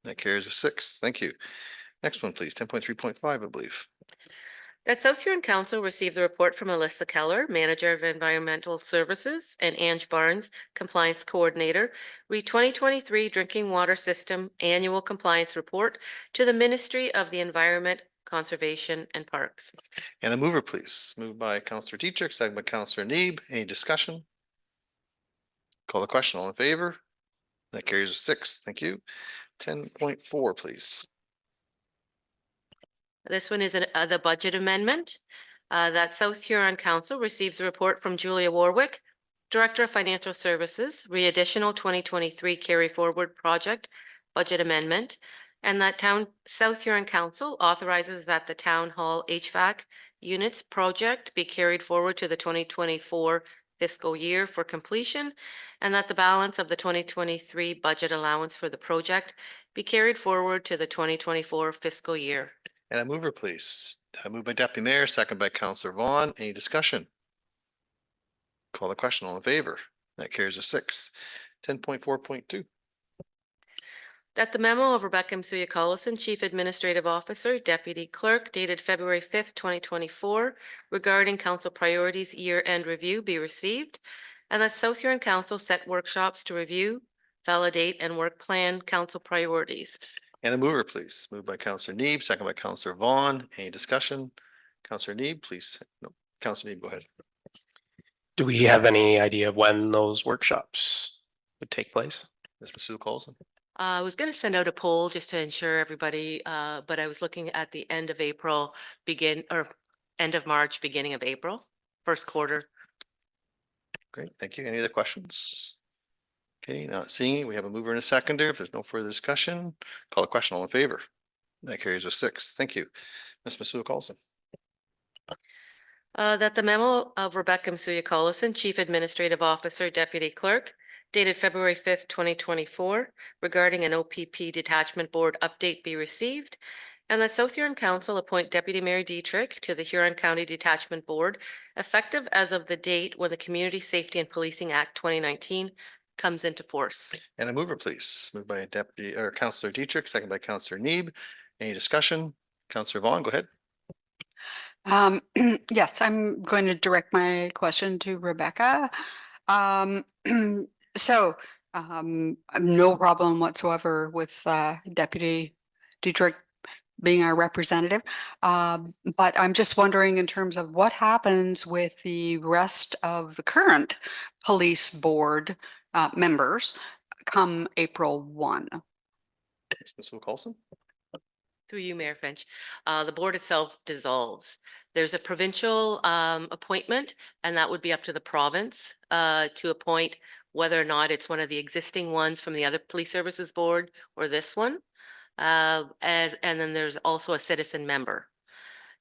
That carries with 6. Thank you. Next one, please. 10.3.5, I believe. That South Huron Council received the report from Alyssa Keller, Manager of Environmental Services, and Ange Barnes, Compliance Coordinator, re 2023 Drinking Water System Annual Compliance Report to the Ministry of the Environment, Conservation and Parks. And a mover, please. Moved by Counselor Dietrich, seconded by Counselor Neeb. Any discussion? Call the question. All in favor? That carries with 6. Thank you. 10.4, please. This one is the budget amendment. That South Huron Council receives a report from Julia Warwick, Director of Financial Services, re-additional 2023 carry forward project budget amendment, and that South Huron Council authorizes that the Town Hall HVAC units project be carried forward to the 2024 fiscal year for completion, and that the balance of the 2023 budget allowance for the project be carried forward to the 2024 fiscal year. And a mover, please. Moved by Deputy Mayor, seconded by Counselor Vaughn. Any discussion? Call the question. All in favor? That carries with 6. 10.4.2. That the memo of Rebecca Msuya Collison, Chief Administrative Officer, Deputy Clerk, dated February 5th, 2024, regarding council priorities year-end review be received, and that South Huron Council set workshops to review, validate, and work plan council priorities. And a mover, please. Moved by Counselor Neeb, seconded by Counselor Vaughn. Any discussion? Counselor Neeb, please. No, Counselor Neeb, go ahead. Do we have any idea of when those workshops would take place? Ms. Masuda Collison. I was going to send out a poll just to ensure everybody, but I was looking at the end of April, end of March, beginning of April, first quarter. Great, thank you. Any other questions? Okay, not seeing. We have a mover and a seconder. If there's no further discussion, call the question. All in favor? That carries with 6. Thank you. Ms. Masuda Collison. That the memo of Rebecca Msuya Collison, Chief Administrative Officer, Deputy Clerk, dated February 5th, 2024, regarding an OPP Detachment Board update be received, and that South Huron Council appoint Deputy Mayor Dietrich to the Huron County Detachment Board, effective as of the date when the Community Safety and Policing Act 2019 comes into force. And a mover, please. Moved by Deputy or Counselor Dietrich, seconded by Counselor Neeb. Any discussion? Counselor Vaughn, go ahead. Yes, I'm going to direct my question to Rebecca. So, no problem whatsoever with Deputy Dietrich being our representative. But I'm just wondering in terms of what happens with the rest of the current police board members come April 1. Ms. Masuda Collison. Through you, Mayor Finch. The board itself dissolves. There's a provincial appointment, and that would be up to the province to appoint whether or not it's one of the existing ones from the other police services board or this one. And then there's also a citizen member.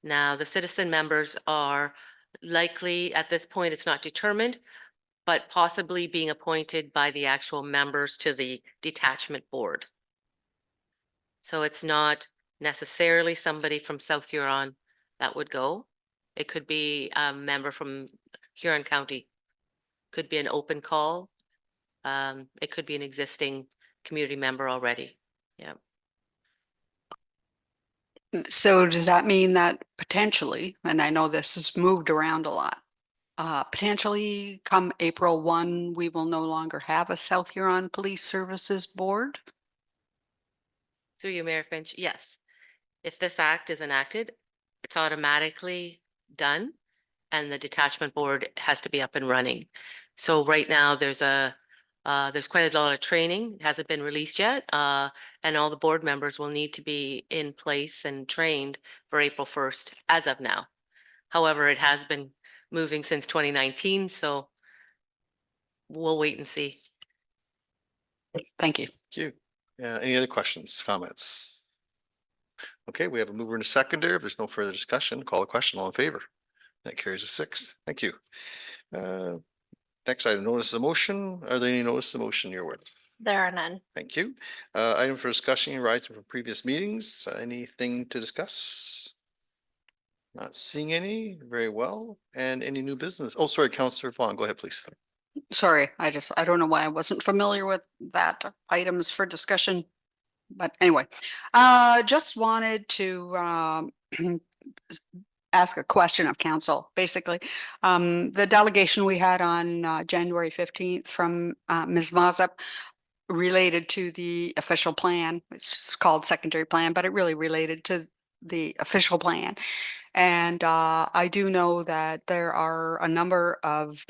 Now, the citizen members are likely, at this point, it's not determined, but possibly being appointed by the actual members to the detachment board. So it's not necessarily somebody from South Huron that would go. It could be a member from Huron County. Could be an open call. It could be an existing community member already. Yeah. So does that mean that potentially, and I know this has moved around a lot, potentially come April 1, we will no longer have a South Huron Police Services Board? Through you, Mayor Finch, yes. If this act is enacted, it's automatically done and the detachment board has to be up and running. So right now there's quite a lot of training, it hasn't been released yet, and all the board members will need to be in place and trained for April 1st as of now. However, it has been moving since 2019, so we'll wait and see. Thank you. Thank you. Any other questions, comments? Okay, we have a mover and a seconder. If there's no further discussion, call the question. All in favor? That carries with 6. Thank you. Next item, notice of motion. Are there any notice of motion you're aware of? There are none. Thank you. Item for discussion arising from previous meetings. Anything to discuss? Not seeing any. Very well. And any new business? Oh, sorry, Councillor Vaughn, go ahead, please. Sorry, I don't know why I wasn't familiar with that items for discussion. But anyway, just wanted to ask a question of council, basically. The delegation we had on January 15th from Ms. Mazzup related to the official plan, it's called secondary plan, but it really related to the official plan. And I do know that there are a number of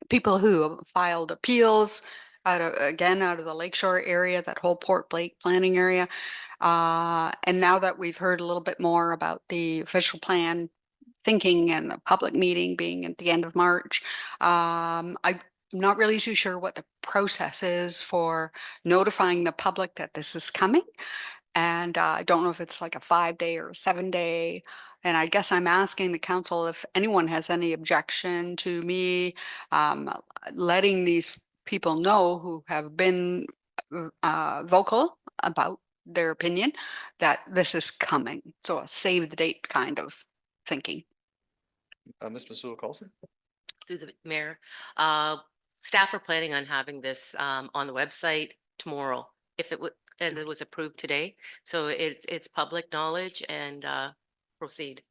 people who have filed appeals out of the Lakeshore area, that whole Port Blake planning area. And now that we've heard a little bit more about the official plan thinking and the public meeting being at the end of March, I'm not really too sure what the process is for notifying the public that this is coming. And I don't know if it's like a 5-day or a 7-day. And I guess I'm asking the council if anyone has any objection to me letting these people know who have been vocal about their opinion that this is coming. So a save the date kind of thinking. Ms. Masuda Carlson. Through the mayor, staff are planning on having this on the website tomorrow, if it would, as it was approved today. So it's public knowledge and proceed.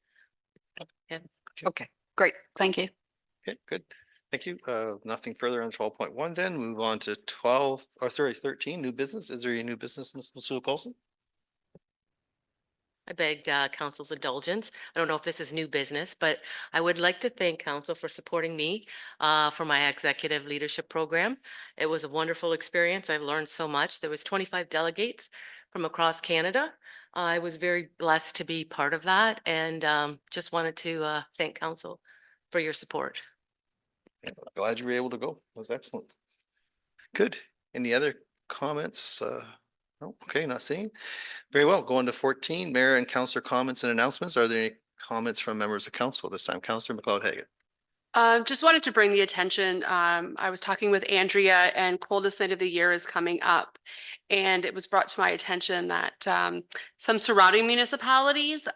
Yeah. Okay, great. Thank you. Okay, good. Thank you. Nothing further on 12.1 then. Move on to 12 or 13, new business. Is there any new business, Ms. Masuda Carlson? I beg council's indulgence. I don't know if this is new business, but I would like to thank council for supporting me for my executive leadership program. It was a wonderful experience. I've learned so much. There was 25 delegates from across Canada. I was very blessed to be part of that, and just wanted to thank council for your support. Yeah, glad you were able to go. That was excellent. Good. Any other comments? No, okay, not seeing. Very well. Going to 14, mayor and councillor comments and announcements. Are there any comments from members of council this time? Councillor McLeod-Hagan. Just wanted to bring the attention. I was talking with Andrea, and coldest night of the year is coming up. And it was brought to my attention that some surrounding municipalities,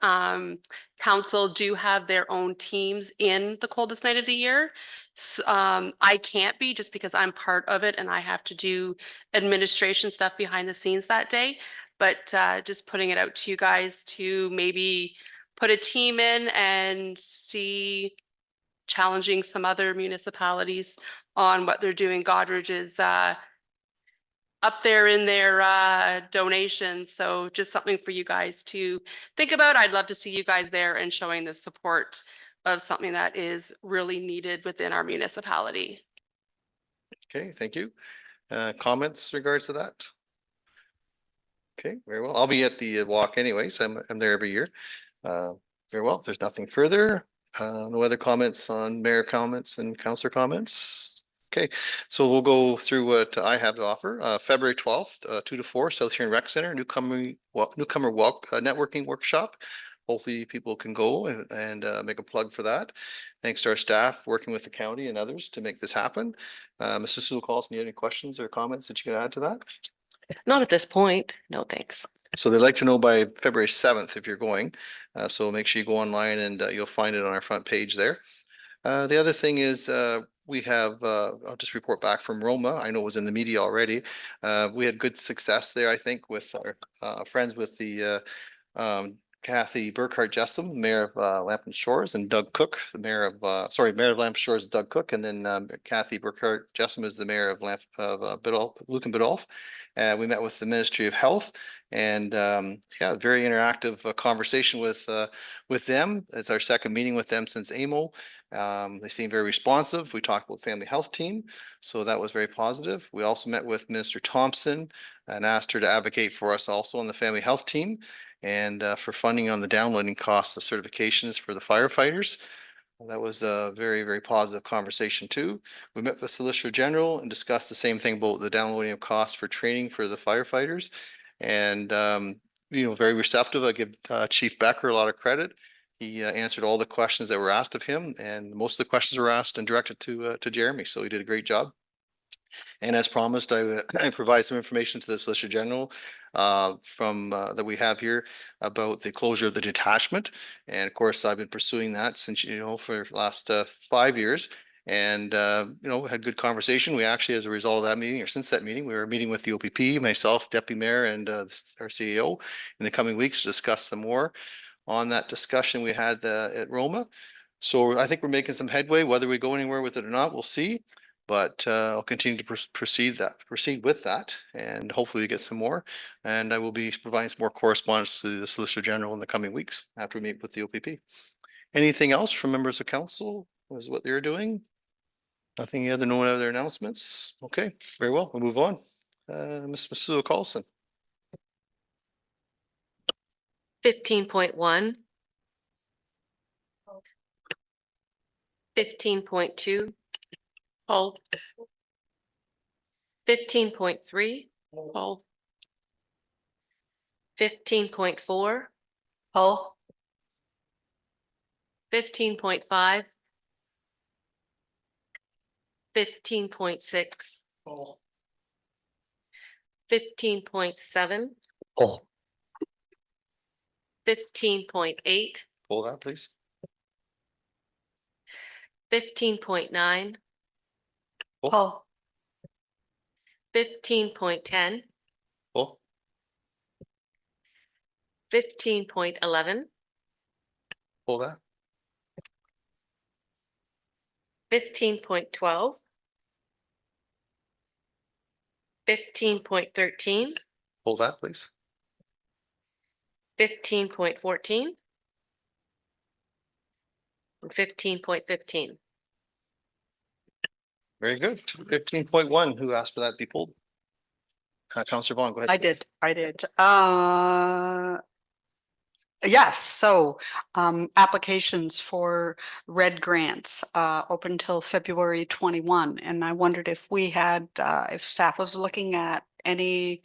council do have their own teams in the coldest night of the year. So, I can't be, just because I'm part of it and I have to do administration stuff behind the scenes that day. But just putting it out to you guys to maybe put a team in and see, challenging some other municipalities on what they're doing. Godridge is up there in their donations. So just something for you guys to think about. I'd love to see you guys there and showing the support of something that is really needed within our municipality. Okay, thank you. Comments regards to that? Okay, very well. I'll be at the walk anyways. I'm there every year. Very well. If there's nothing further, no other comments on mayor comments and councillor comments. Okay, so we'll go through what I have to offer. February 12th, 2 to 4, South Huron Rec Center, newcomer networking workshop. Hopefully people can go and make a plug for that. Thanks to our staff working with the county and others to make this happen. Mr. Sue Carlson, you have any questions or comments that you can add to that? Not at this point. No, thanks. So they'd like to know by February 7th if you're going. So make sure you go online and you'll find it on our front page there. The other thing is we have, I'll just report back from Roma. I know it was in the media already. We had good success there, I think, with our friends with the Kathy Burkhart Jessom, Mayor of Lambton Shores, and Doug Cook, the Mayor of Mayor of Lambton Shores, Doug Cook, and then Kathy Burkhart Jessom is the Mayor of Lucan Biddulph. We met with the Ministry of Health, and yeah, very interactive conversation with them. It's our second meeting with them since AMO. They seem very responsive. We talked about family health team, so that was very positive. We also met with Minister Thompson and asked her to advocate for us also on the family health team and for funding on the downloading costs of certifications for the firefighters. That was a very, very positive conversation too. We met with Solicitor General and discussed the same thing about the downloading of costs for training for the firefighters. And, you know, very receptive. I give Chief Becker a lot of credit He answered all the questions that were asked of him, and most of the questions were asked and directed to Jeremy. So he did a great job. And as promised, I provided some information to the Solicitor General that we have here about the closure of the detachment. And of course, I've been pursuing that since, for the last 5 years. And, had good conversation. We actually, as a result of that meeting, or since that meeting, we were meeting with the OPP, myself, Deputy Mayor, and our CEO in the coming weeks to discuss some more on that discussion we had at Roma. So I think we're making some headway. Whether we go anywhere with it or not, we'll see. But I'll continue to proceed with that, and hopefully we get some more. And I will be providing some more correspondence to the Solicitor General in the coming weeks after we meet with the OPP. Anything else from members of council? Was what they're doing? Nothing other, no other announcements? Okay, very well. We'll move on. Ms. Masuo Carlson. 15.1. 15.2. Paul, 15.3. Paul, 15.4. Hull, 15.5. 15.6. 15.7. Oh. 15.8. Hold that, please. 15.9. Hull, 15.10. Oh, 15.11. hold that. 15.12. 15.13. Hold that, please. 15.14. And 15.15. Very good. 15.1. Who asked for that to be pulled? Councillor Vaughn, go ahead. I please. did. Yes, so applications for RED grants open till February 21. And I wondered if we had, if staff was looking at any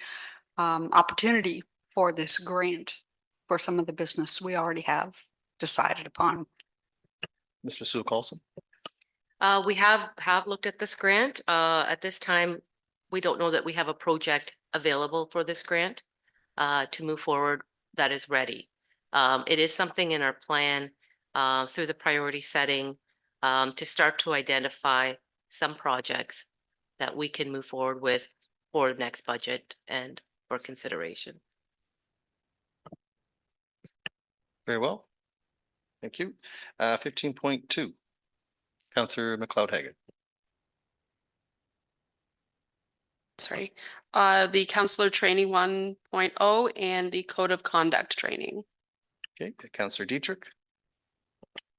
opportunity for this grant for some of the business we already have decided upon. Ms. Masuo Carlson. We have looked at this grant. At this time, we don't know that we have a project available for this grant to move forward that is ready. It is something in our plan through the priority setting to start to identify some projects that we can move forward with for next budget and for consideration. Very well. Thank you. 15.2. Councillor McLeod-Haggett. sorry, the counselor training 1.0 and the code of conduct training. Okay, Councillor Dietrich.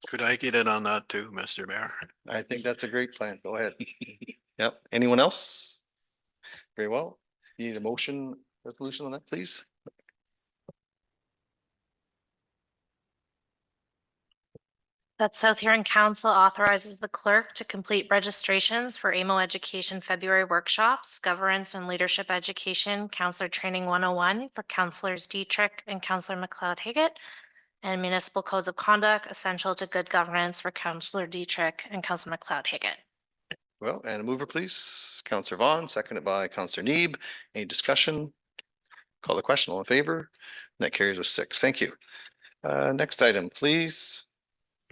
Could I get in on that too, Mr. Mayor? I think that's a great plan. Go ahead. Yep. Anyone else? Very well. You need a motion resolution on that, please? That South Huron Council authorizes the clerk to complete registrations for AMO Education February workshops, governance and leadership education, counselor training 101 for counselors Dietrich and Counselor McLeod-Haggett, and municipal codes of conduct essential to good governance for Counselor Dietrich and Counselor McLeod-Haggett. Well, and a mover, please. Councillor Vaughn, seconded by Councillor Neeb. Any discussion? Call the question. All in favor? That carries with 6. Thank you. Next item, please.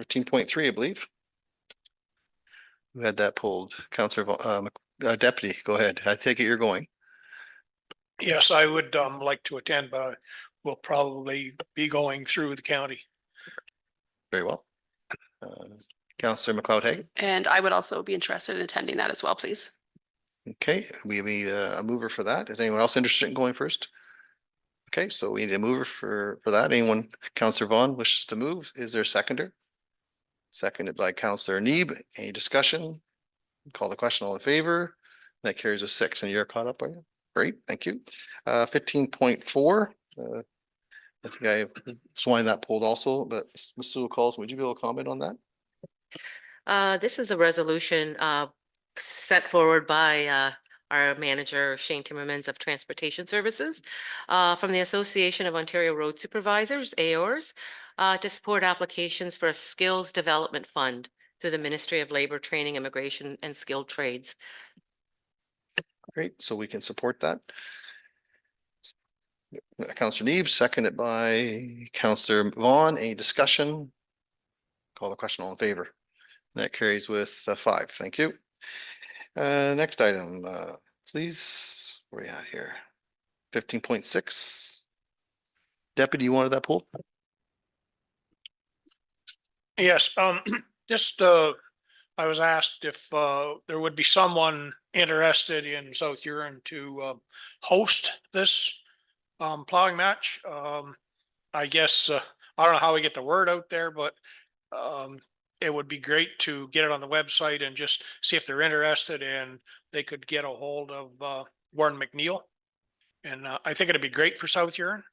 13.3, I believe. Who had that pulled? Councillor Deputy, go ahead. I take it you're going. Yes, I would like to attend, but I will probably be going through the county. Very well. Councillor McLeod-Haggett. And I would also be interested in attending that as well, please. Okay, we need a mover for that. Is anyone else interested in going first? Okay, so we need a mover for that. Anyone, Councillor Vaughn wishes to move? Is there a seconder? Seconded by Councillor Neeb. Any discussion? Call the question. All in favor? That carries with 6. And you're caught up, are you? Great, thank you. 15.4. I think I was wanting that pulled also, but Ms. Sewell Carlson, would you be able to comment on that? This is a resolution set forward by our manager Shane Timmermans of Transportation Services, from the Association of Ontario Road Supervisors, AORS, to support applications for a skills development fund through the Ministry of Labor, Training, Immigration and Skilled Trades. Great, so we can support that. Counselor Neves, seconded by Counselor Vaughn. Any discussion? Call the question, all in favor. That carries with 5. Thank you. Next item, please. Where are we at here? 15.6. Deputy, you wanted that pulled? Yes, just, I was asked if, there would be someone interested in South Huron to, host this, plowing match. I guess, I don't know how we get the word out there, but, it would be great to get it on the website and just see if they're interested, and they could get a hold of, Warren McNeil. And, I think it'd be great for South Huron,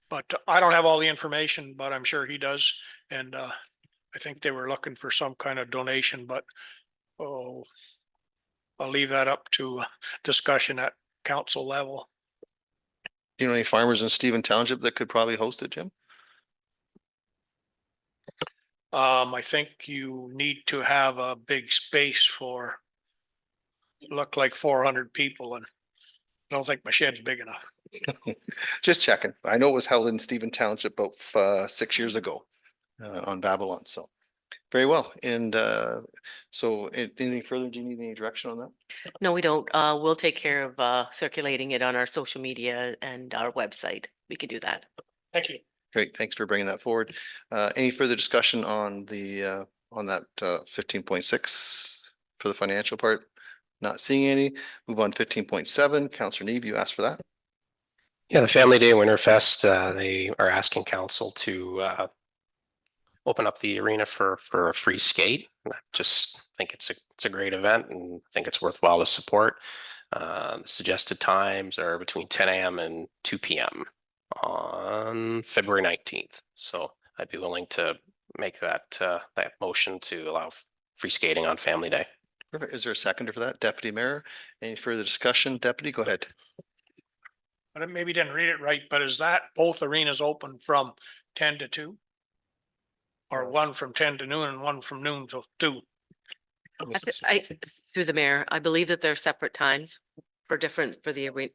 but I don't have all the information, but I'm sure he does. And, I think they were looking for some kind of donation, but I'll leave that up to discussion at council level. Do you know any farmers in Stephen Township that could probably host it, Jim? I think you need to have a big space for, look like 400 people, and I don't think my shed's big enough. Just checking. I know it was held in Stephen Township about 6 years ago on Babylon. So very well. And so anything further? Do you need any direction on that? No, we don't. We'll take care of circulating it on our social media and our website. We can do that. Thank you. Great. Thanks for bringing that forward. Any further discussion on the on that 15.6 for the financial part? Not seeing any. Move on 15.7. Counselor Neeb, you asked for that. Yeah, the Family Day Winterfest, they are asking council to open up the arena for a free skate. And I just think it's a great event, and I think it's worthwhile to support. The suggested times are between 10 a.m. and 2 p.m. on February 19th. So I'd be willing to make that that motion to allow free skating on Family Day. Perfect. Is there a seconder for that? Deputy Mayor, any further discussion? Deputy, go ahead. I maybe didn't read it right, but is that both arenas open from 10 to 2? Or one from 10 to noon and one from noon till 2? Through the mayor, I believe that they're separate times for the arena.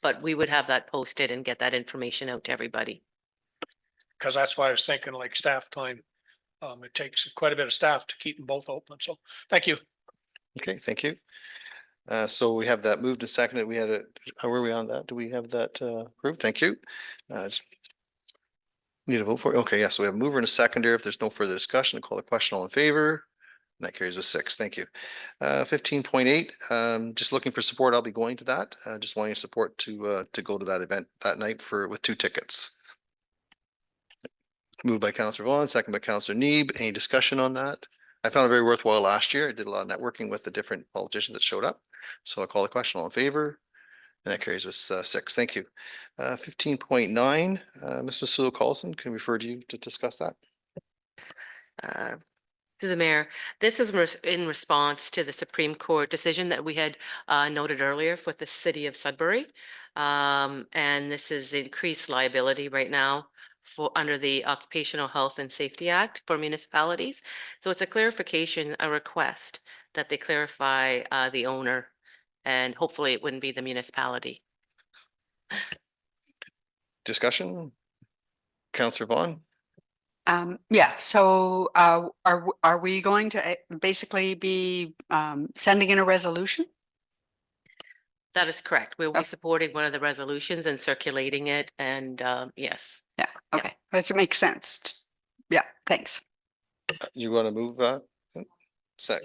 But we would have that posted and get that information out to everybody. Because that's why I was thinking like staff time. It takes quite a bit of staff to keep them both open. So thank you. Okay, thank you. So we have that moved and seconded. We had a, how were we on that? Do we have that approved? Thank you. Need a vote for it? Okay, yes, so we have a mover and a seconder. If there's no further discussion, call the question, all in favor. And that carries with 6. Thank you. 15.8, just looking for support. I'll be going to that. Just wanting support to go to that event that night with 2 tickets. Moved by Councillor Vaughn, second by Councillor Neeb. Any discussion on that? I found it very worthwhile last year. I did a lot of networking with the different politicians that showed up. So I call the question, all in favor. And that carries with 6. Thank you. 15.9, Ms. Masula Carlson, can we refer to you to discuss that? To the mayor, this is in response to the Supreme Court decision that we had noted earlier with the city of Sudbury. And this is increased liability right now for under the Occupational Health and Safety Act for municipalities. So it's a clarification, a request that they clarify the owner, and hopefully it wouldn't be the municipality. Discussion? Councillor Vaughn? Yeah, so are we going to basically be sending in a resolution? That is correct. We'll be supporting one of the resolutions and circulating it, and yes. Yeah, okay, that makes sense. Yeah, thanks. You want to move that?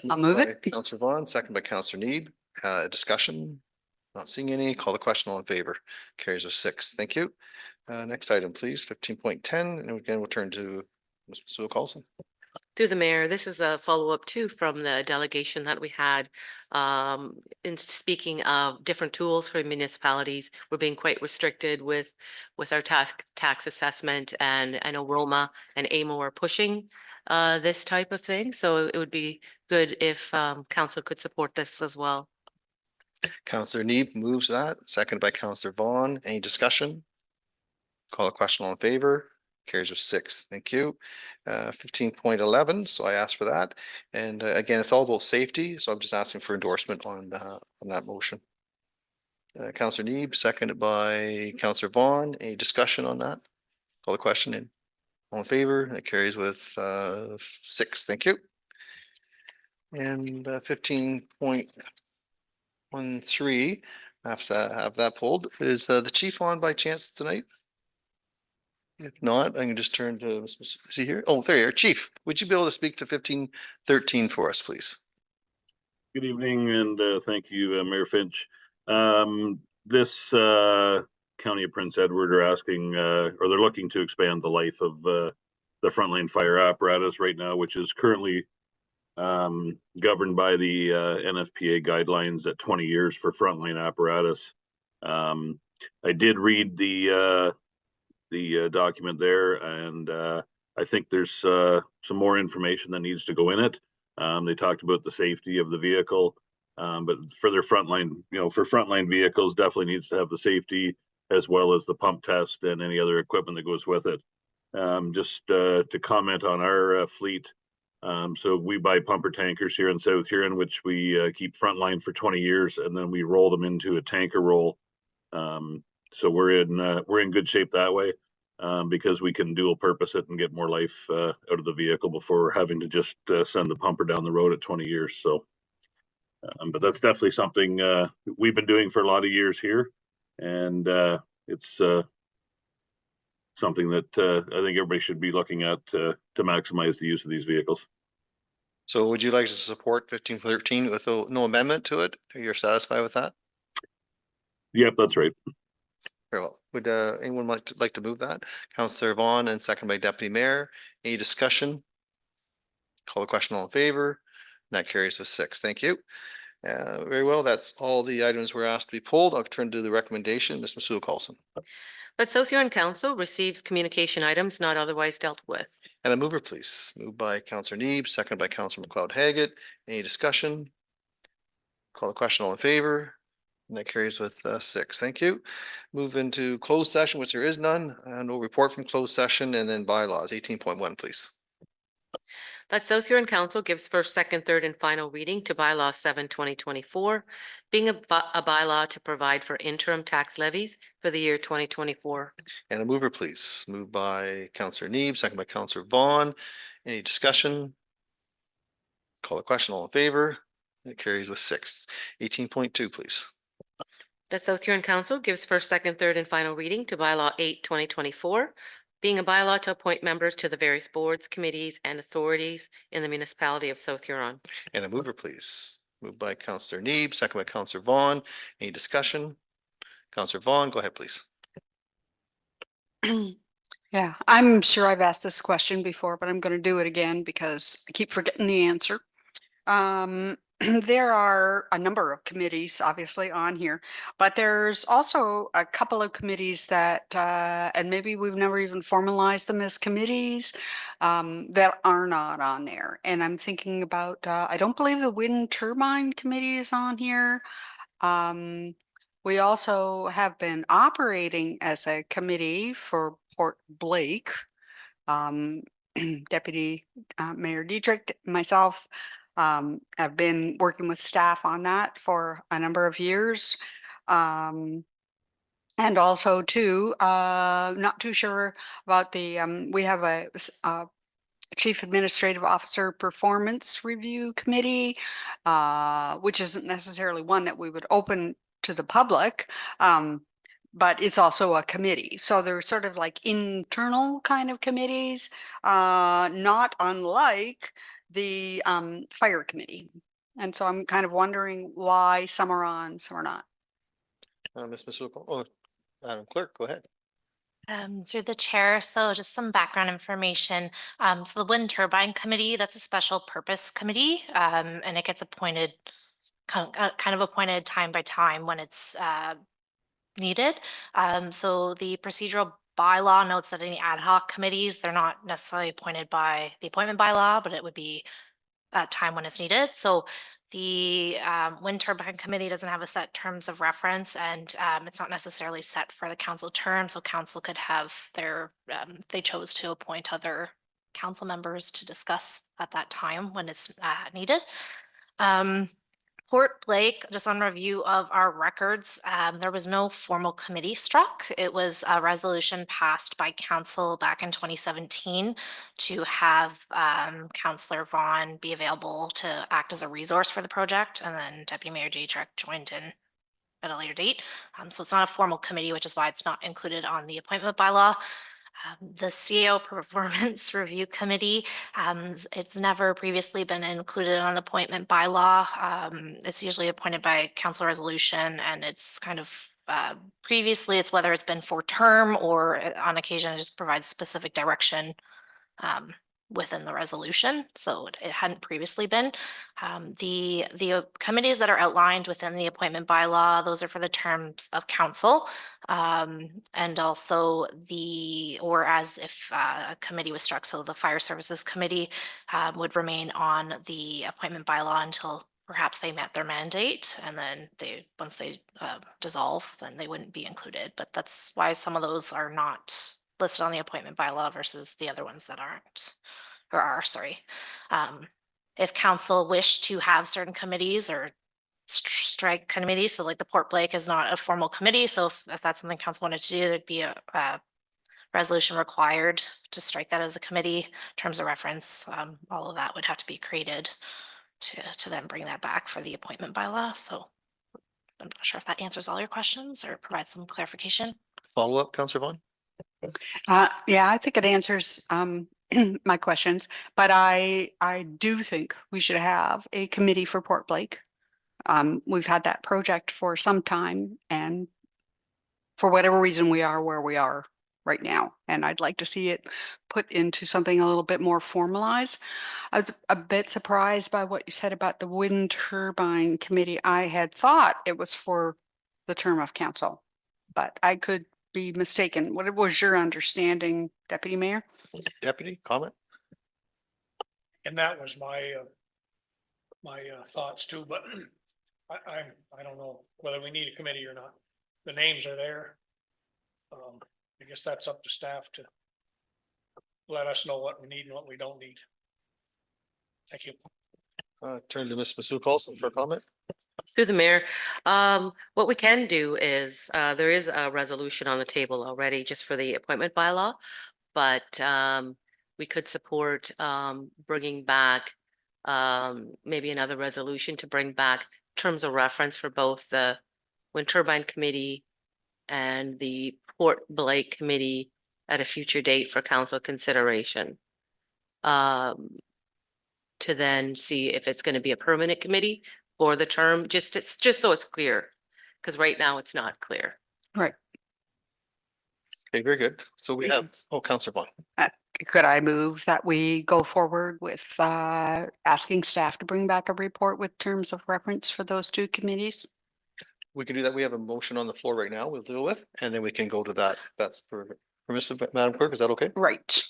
I'll move it. Councillor Vaughn, second by Councillor Neeb. Discussion? Not seeing any. Call the question, all in favor. Carries with 6. Thank you. Next item, please. 15.10. And again, we'll turn to Ms. Sue Carlson. Through the mayor, this is a follow-up too from the delegation that we had. In speaking of different tools for municipalities, we're being quite restricted with our tax assessment, and I know Roma and AMO are pushing this type of thing. So it would be good if council could support this as well. Counselor Neeb moves that, seconded by Counselor Vaughn. Any discussion? Call a question, all in favor? Carries with 6. Thank you. 15.11, so I asked for that. And again, it's all about safety, so I'm just asking for endorsement on that motion. Counselor Neeb, seconded by Counselor Vaughn. Any discussion on that? Call the question in. All in favor? That carries with 6. Thank you. And 15.13, I have to have that pulled. Is the chief on by chance tonight? If not, I can just turn to, is he here? Oh, there you are. Chief, would you be able to speak to 15.13 for us, please? Good evening, and thank you, Mayor Finch. This County of Prince Edward are asking, or they're looking to expand the life of the frontline fire apparatus right now, which is currently governed by the NFPA guidelines at 20 years for frontline apparatus. I did read the document there, and I think there's some more information that needs to go in it. They talked about the safety of the vehicle, but for their frontline, for frontline vehicles, definitely needs to have the safety as well as the pump test and any other equipment that goes with it. Just to comment on our fleet, so we buy pumper tankers here in South Huron, which we keep frontline for 20 years, and then we roll them into a tanker roll. So we're in good shape that way, because we can dual purpose it and get more life out of the vehicle before having to just send the pumper down the road at 20 years. So, but that's definitely something we've been doing for a lot of years here, and it's something that I think everybody should be looking at to maximize the use of these vehicles. So would you like to support 15.13 with no amendment to it? You're satisfied with that? Yep, that's right. Very well. Would anyone like to move that? Councillor Vaughn and second by Deputy Mayor. Any discussion? Call the question, all in favor. That carries with 6. Thank you. Very well. That's all the items we're asked to be pulled. I'll turn to the recommendation. Ms. Masuha-Carlson. That South Huron Council receives communication items not otherwise dealt with. And a mover, please. Moved by Councillor Neeb, second by Councillor McLeod-Haggett. Any discussion? Call the question, all in favor. And that carries with 6. Thank you. Move into closed session, which there is none. No report from closed session, and then bylaws 18.1, please. That South Huron Council gives first, second, third, and final reading to bylaw 7/2024, being a bylaw to provide for interim tax levies for the year 2024. And a mover, please. Moved by Councillor Neeb, second by Councillor Vaughn. Any discussion? Call the question, all in favor. It carries with 6. 18.2, please. That South Huron Council gives first, second, third, and final reading to bylaw 8/2024, being a bylaw to appoint members to the various boards, committees, and authorities in the municipality of South Huron. And a mover, please. Moved by Councillor Neeb, second by Councillor Vaughn. Any discussion? Councillor Vaughn, go ahead, please. Yeah, I'm sure I've asked this question before, but I'm going to do it again because I keep forgetting the answer. There are a number of committees obviously on here, but there's also a couple of committees that, and maybe we've never even formalized them as committees, that are not on there. And I'm thinking about, I don't believe the wind turbine committee is on here. We also have been operating as a committee for Port Blake. Deputy Mayor Dietrich, myself, I've been working with staff on that for a number of years. And also too, not too sure about the, we have a Chief Administrative Officer Performance Review Committee, which isn't necessarily one that we would open to the public, but it's also a committee. So they're sort of like internal kind of committees, not unlike the fire committee. And so I'm kind of wondering why some are on, some are not. Ms. Masuha, oh, Madam Clerk, go ahead. Through the chair, so just some background information. So the Wind Turbine Committee, that's a special purpose committee, and it gets appointed, kind of appointed time by time when it's needed. So the procedural bylaw notes that any ad hoc committees, they're not necessarily appointed by the appointment bylaw, but it would be at time when it's needed. So The wind turbine committee doesn't have a set terms of reference, and it's not necessarily set for the council term, so council could have their, if they chose to appoint other council members to discuss at that time when it's needed. Port Blake, just on review of our records, there was no formal committee struck. It was a resolution passed by council back in 2017 to have Councillor Vaughn be available to act as a resource for the project, and then Deputy Mayor Dietrich joined in at a later date. So it's not a formal committee, which is why it's not included on the appointment bylaw. The CAO Performance Review Committee, it's never previously been included on the appointment bylaw. It's usually appointed by council resolution, and it's kind of previously it's whether it's been for term or on occasion it just provides specific direction within the resolution. So it hadn't previously been. The committees that are outlined within the appointment bylaw, those are for the terms of council. And also or as if a committee was struck, so the Fire Services Committee would remain on the appointment bylaw until perhaps they met their mandate, and then once they dissolve, then they wouldn't be included. But that's why some of those are not listed on the appointment bylaw versus the other ones that aren't, or are, sorry. If council wish to have certain committees or strike committees, so like the Port Blake is not a formal committee, so if that's something council wanted to do, there'd be a resolution required to strike that as a committee. Terms of reference, all of that would have to be created to then bring that back for the appointment bylaw. So I'm not sure if that answers all your questions or provides some clarification. Follow up, Councillor Vaughn? Yeah, I think it answers my questions, but I do think we should have a committee for Port Blake. We've had that project for some time, and for whatever reason, we are where we are right now. And I'd like to see it put into something a little bit more formalized. I was a bit surprised by what you said about the wind turbine committee. I had thought it was for the term of council, but I could be mistaken. What was your understanding, Deputy Mayor? Deputy, comment? And that was my thoughts too, but I don't know whether we need a committee or not. The names are there. I guess that's up to staff to let us know what we need and what we don't need. Thank you. Turn to Ms. Masood Paulson for a comment. Through the mayor, what we can do is, there is a resolution on the table already just for the appointment bylaw, but we could support bringing back maybe another resolution to bring back terms of reference for both the Wind Turbine Committee and the Port Blake Committee at a future date for council consideration. To then see if it's going to be a permanent committee for the term, just so it's clear, because right now it's not clear. Right. Okay, very good. So we have, Councillor Vaughn. Could I move that we go forward with asking staff to bring back a report with terms of reference for those two committees? We can do that. We have a motion on the floor right now we'll deal with, and then we can go to that. That's permissive, Madam Clerk. Is that okay? Right.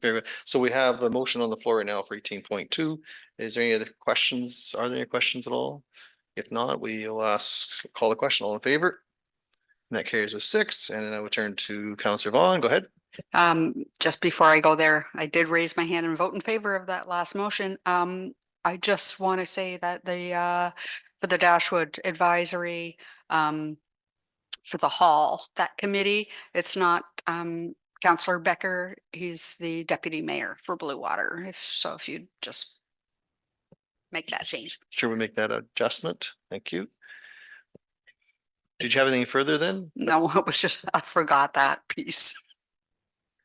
Very good. So we have a motion on the floor right now for 18.2. Is there any other questions? Are there any questions at all? If not, we'll call the question. All in favor? And that carries with 6. And then I would turn to Councillor Vaughn. Go ahead. Just before I go there, I did raise my hand and vote in favor of that last motion. I just want to say that for the Dashwood Advisory, for the hall, that committee, it's not Councillor Becker, he's the deputy mayor for Blue Water. If you'd just make that change. Sure, we make that adjustment. Thank you. Did you have anything further then? No, it was just, I forgot that piece.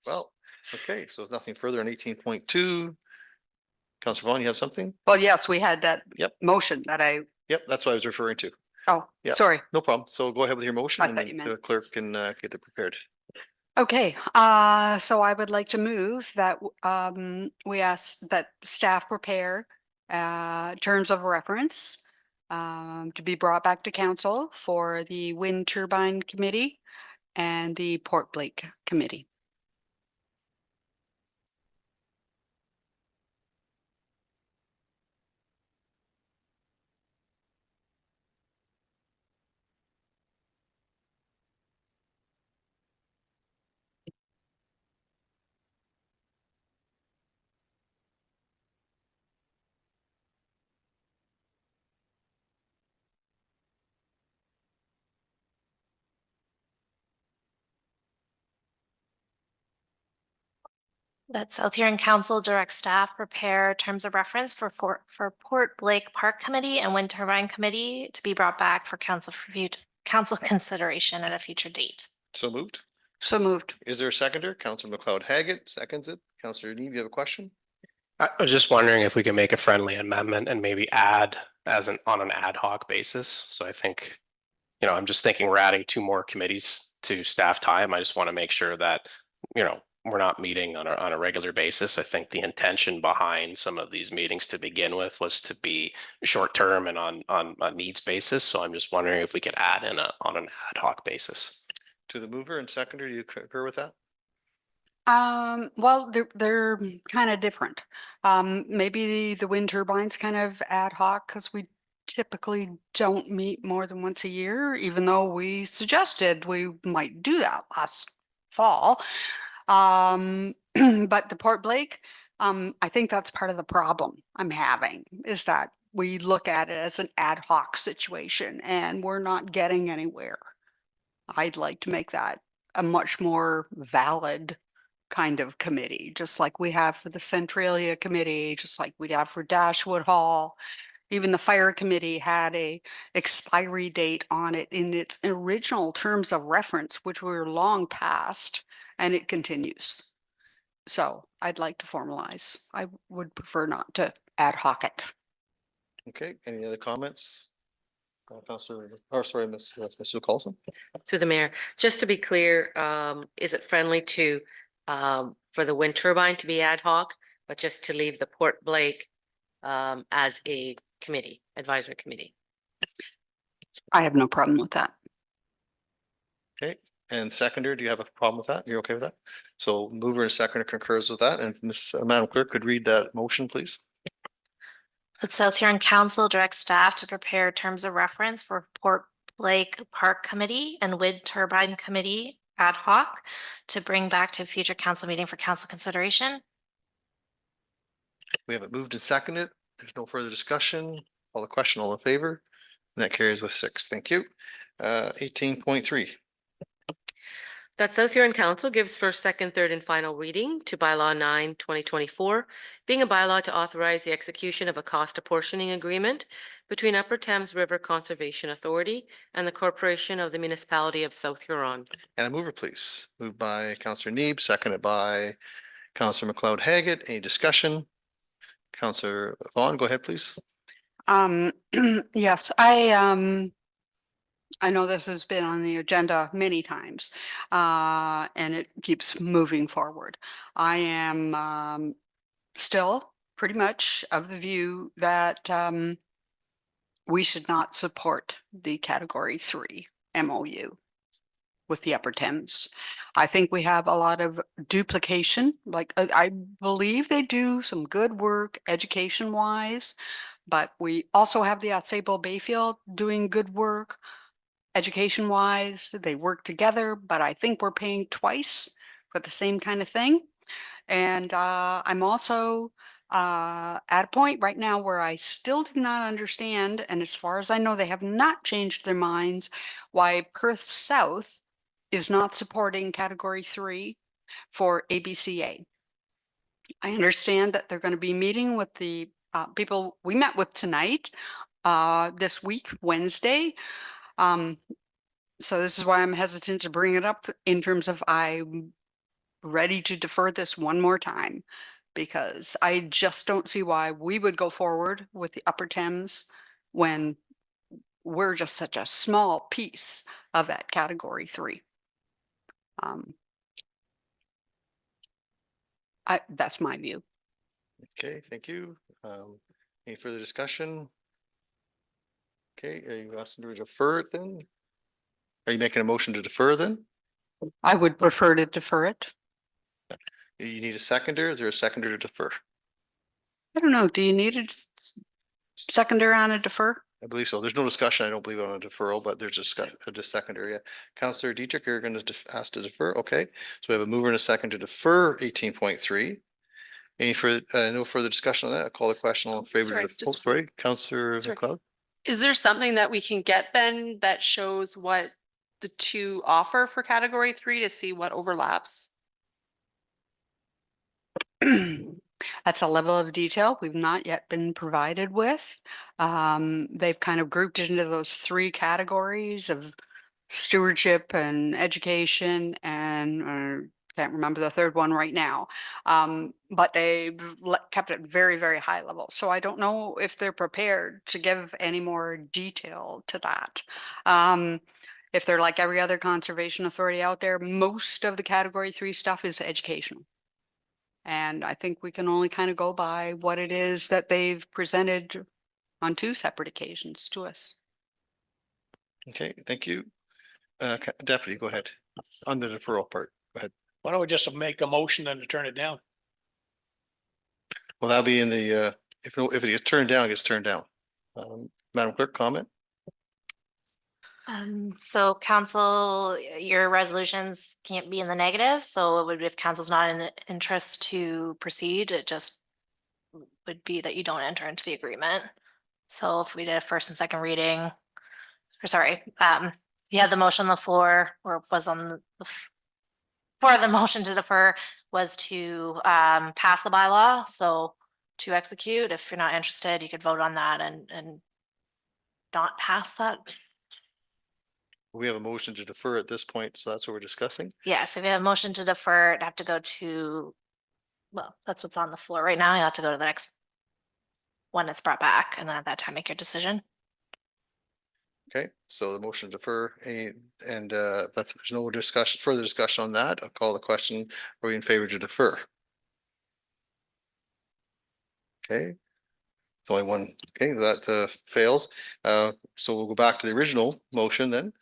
Well, okay, so nothing further on 18.2. Councillor Vaughn, you have something? Well, yes, we had that Yep. motion that Yep, that's what I was referring to. oh, Yeah. sorry. No problem. So go ahead with your motion I and thought then you meant- the clerk can get it prepared. Okay, so I would like to move that we ask that staff prepare terms of reference to be brought back to council for the Wind Turbine Committee and the Port Blake Committee. That South Huron Council direct staff prepare terms of reference for Port Blake Park Committee and Wind Turbine Committee to be brought back for council consideration at a future date. So moved. So moved. Is there a seconder? Councillor McLeod Haggett seconds it. Councillor Neeb, you have a question? I was just wondering if we could make a friendly amendment and maybe add on an ad hoc basis. So I think, I'm just thinking we're adding 2 more committees to staff time. I just want to make sure that, we're not meeting on a regular basis. I think the intention behind some of these meetings to begin with was to be short term and on a needs basis. So I'm just wondering if we could add in on an ad hoc basis. To the mover and seconder, do you concur with that? Well, they're kind of different. Maybe the wind turbines kind of ad hoc because we typically don't meet more than once a year, even though we suggested we might do that last fall. But the Port Blake, I think that's part of the problem I'm having is that we look at it as an ad hoc situation and we're not getting anywhere. I'd like to make that a much more valid kind of committee, just like we have for the Centralia Committee, just like we'd have for Dashwood Hall. Even the Fire Committee had a expiry date on it in its original terms of reference, which were long past, and it continues. So I'd like to formalize. I would prefer not to ad hoc it. Okay, any other comments? Councillor, or sorry, Mr. Carlson. Through the mayor, just to be clear, is it friendly to, for the wind turbine to be ad hoc, but just to leave the Port Blake as a committee, advisory committee? I have no problem with that. Okay, and seconder, do you have a problem with that? You're okay with that? So mover and seconder concurs with that, and Madam Clerk could read that motion, please. That South Huron Council directs staff to prepare terms of reference for Port Blake Park Committee and Wind Turbine Committee ad hoc to bring back to a future council meeting for council consideration. We have it moved and seconded. There's no further discussion. Call the question, all in favor? And that carries with 6. Thank you. 18.3. That South Huron Council gives first, second, third, and final reading to bylaw 9/2024, being a bylaw to authorize the execution of a cost apportioning agreement between Upper Thames River Conservation Authority and the Corporation of the Municipality of South Huron. And a mover, please. Moved by Councillor Neeb, seconded by Councillor McLeod Haggett. Any discussion? Councillor Vaughn, go ahead, please. Yes, I know this has been on the agenda many times, and it keeps moving forward. I am still pretty much of the view that we should not support the Category 3 MOU with the Upper Thames. I think we have a lot of duplication. Like I believe they do some good work education wise, but we also have the Sable Bayfield doing good work. Education wise, they work together, but I think we're paying twice for the same kind of thing. And I'm also at a point right now where I still do not understand, and as far as I know, they have not changed their minds, why Perth South is not supporting Category 3 for ABCA. I understand that they're going to be meeting with the people we met with tonight, this week, Wednesday. So this is why I'm hesitant to bring it up in terms of I'm ready to defer this one more time, because I just don't see why we would go forward with the Upper Thames when we're just such a small piece of that Category 3. That's my view. Okay, thank you. Any further discussion? Okay, are you asking to defer it then? Are you making a motion to defer then? I would prefer to defer it. You need a seconder? Is there a seconder to defer? I don't know. Do you need a seconder on a defer? I believe so. There's no discussion, I don't believe, on a deferral, but there's a seconder, yeah. Councillor Dietrich, you're going to ask to defer, okay? So we have a mover and a second to defer 18.3. Any further, no further discussion on that? I'll call the question, all in favor. Sorry, Sorry, Councillor Sorry. McLeod? Is there something that we can get then that shows what the two offer for Category 3 to see what overlaps? That's a level of detail we've not yet been provided with. They've kind of grouped it into those three categories of stewardship and education and can't remember the third one right now. But they've kept it very, very high level. So I don't know if they're prepared to give any more detail to that. If they're like every other conservation authority out there, most of the category 3 stuff is educational. And I think we can only kind of go by what it is that they've presented on 2 separate occasions to us. Okay, thank you. Deputy, go ahead. On the deferral part, go ahead. Why don't we just make a motion then to turn it down? Well, that'll be in the, if it gets turned down, it gets turned down. Madam Clerk, comment? So council, your resolutions can't be in the negative, so it would, if council's not in interest to proceed, it just would be that you don't enter into the agreement. So if we did a first and second reading, or sorry, you had the motion on the floor, or was on the for the motion to defer was to pass the bylaw, so to execute. If you're not interested, you could vote on that and not pass that. We have a motion to defer at this point, so that's what we're discussing. Yes, if you have a motion to defer, it'd have to go to, well, that's what's on the floor right now. You have to go to the next one that's brought back, and then at that time, make your decision. Okay, so the motion to defer and that's, there's no discussion, further discussion on that. I'll call the question. Are we in favor to defer? Okay. It's only one. Okay, that fails. So we'll go back to the original motion then.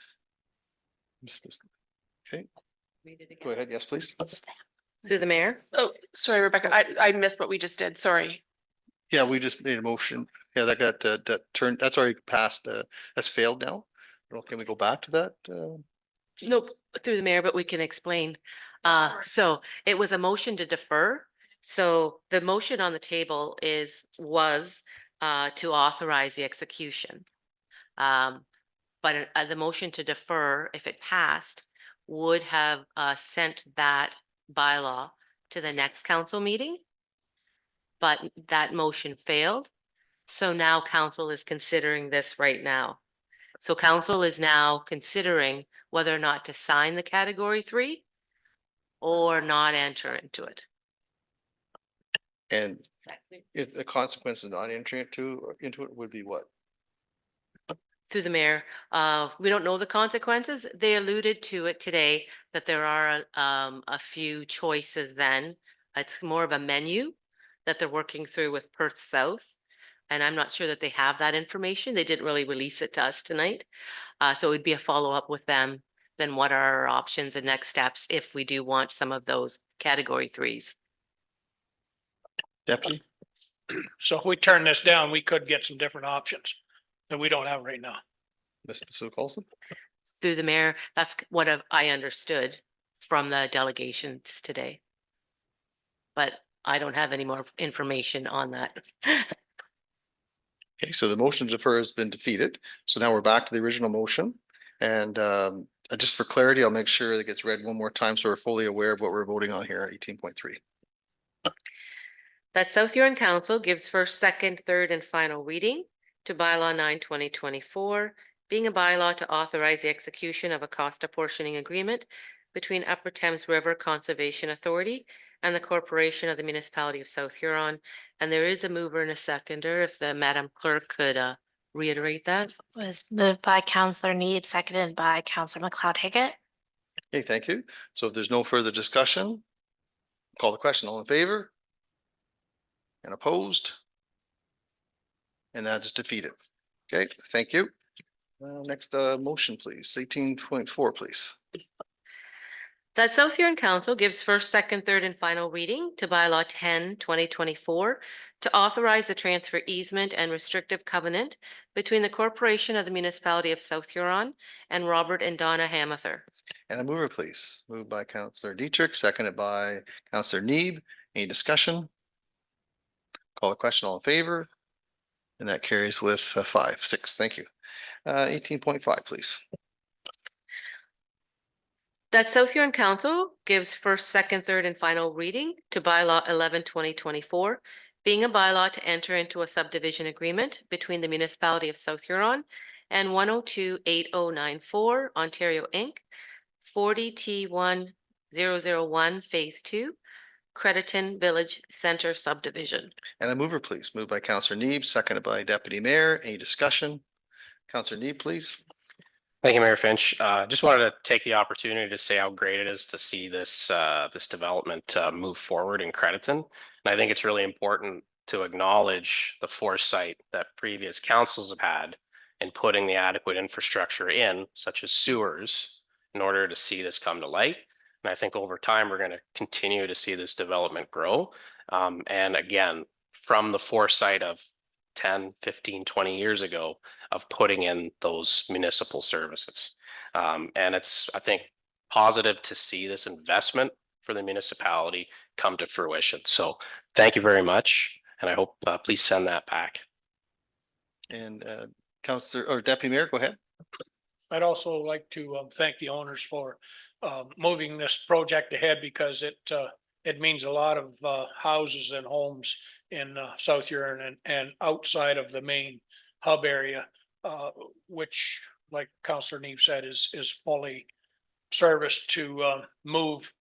Okay, go ahead. Yes, please. Through the mayor. Oh, sorry, Rebecca, I missed what we just did. Sorry. Yeah, we just made a motion. Yeah, that got that turned, that's already passed. That's failed now. Well, can we go back to that? Nope, through the mayor, but we can explain. So it was a motion to defer. So the motion on the table was to authorize the execution. But the motion to defer, if it passed, would have sent that bylaw to the next council meeting. But that motion failed. So now council is considering this right now. So council is now considering whether or not to sign the category 3 or not enter into it. And if the consequences of not entering into it would be what? Through the mayor, we don't know the consequences. They alluded to it today that there are a few choices then. It's more of a menu that they're working through with Perth South. And I'm not sure that they have that information. They didn't really release it to us tonight. So it would be a follow-up with them. Then what are our options and next steps if we do want some of those category 3s? Deputy? So if we turn this down, we could get some different options that we don't have right now. Mr. Coulson? Through the mayor, that's what I understood from the delegations today. But I don't have any more information on that. Okay, so the motion to defer has been defeated. So now we're back to the original motion. And just for clarity, I'll make sure it gets read one more time so we're fully aware of what we're voting on here, 18.3. That South Huron Council gives first, second, third, and final reading to bylaw 9/2024, being a bylaw to authorize the execution of a cost apportioning agreement between Upper Thames River Conservation Authority and the Corporation of the Municipality of South Huron. And there is a mover and a seconder. If the Madam Clerk could reiterate that. Was moved by Councillor Neeb, seconded by Councillor McLeod-Higgett. Okay, thank you. So if there's no further discussion, call the question. All in favor? And opposed? And that is defeated. Okay, thank you. Next motion, please. 18.4, please. That South Huron Council gives first, second, third, and final reading to bylaw 10/2024 to authorize the transfer easement and restrictive covenant between the Corporation of the Municipality of South Huron and Robert and Donna Hamather. And a mover, please. Moved by Councillor Dietrich, seconded by Councillor Neeb. Any discussion? Call the question. All in favor? And that carries with 5-6. Thank you. 18.5, please. That South Huron Council gives first, second, third, and final reading to bylaw 11/2024, being a bylaw to enter into a subdivision agreement between the municipality of South Huron and 1028094 Ontario Inc., 40T1001 Phase 2, Crediton Village Center subdivision. And a mover, please. Moved by Counselor Neeb, seconded by Deputy Mayor. Any discussion? Counselor Neeb, please. Thank you, Mayor Finch. Just wanted to take the opportunity to say how great it is to see this this development move forward in Crediton. And I think it's really important to acknowledge the foresight that previous councils have had in putting the adequate infrastructure in, such as sewers, in order to see this come to light. And I think over time, we're going to continue to see this development grow. And again, from the foresight of 10, 15, 20 years ago of putting in those municipal services. And it's, I think, positive to see this investment for the municipality come to fruition. So thank you very much. And I hope, please send that back. And Counselor or Deputy Mayor, go ahead. I'd also like to thank the owners for moving this project ahead because it means a lot of houses and homes in South Huron and outside of the main hub area, which, like Councillor Neeb said, is fully serviced to move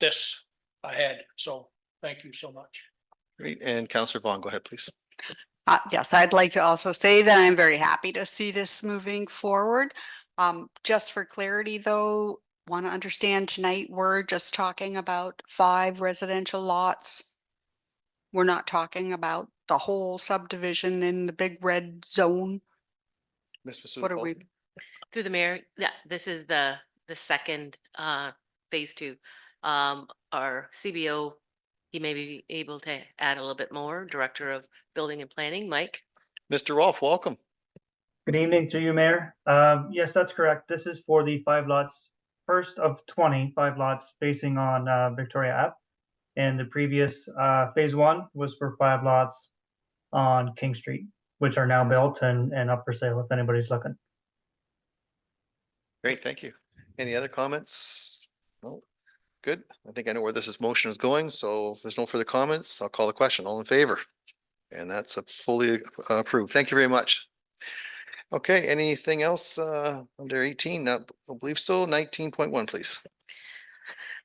this ahead. So thank you so much. Great. And Counselor Vaughn, go ahead, please. Yes, I'd like to also say that I'm very happy to see this moving forward. Just for clarity, though, want to understand tonight, we're just talking about 5 residential lots. We're not talking about the whole subdivision in the big red zone. What are we? Through the mayor, yeah, this is the second phase 2. Our CBO, he may be able to add a little bit more. Director of Building and Planning, Mike. Mr. Rolfe, welcome. Good evening to you, Mayor. Yes, that's correct. This is for the 5 lots, first of 25 lots facing on Victoria Ave. And the previous phase 1 was for 5 lots on King Street, which are now built and up for sale if anybody's looking. Great, thank you. Any other comments? No. Good. I think I know where this motion is going. So if there's no further comments, I'll call the question. All in favor? And that's fully approved. Thank you very much. Okay, anything else under 18? I believe so. 19.1, please.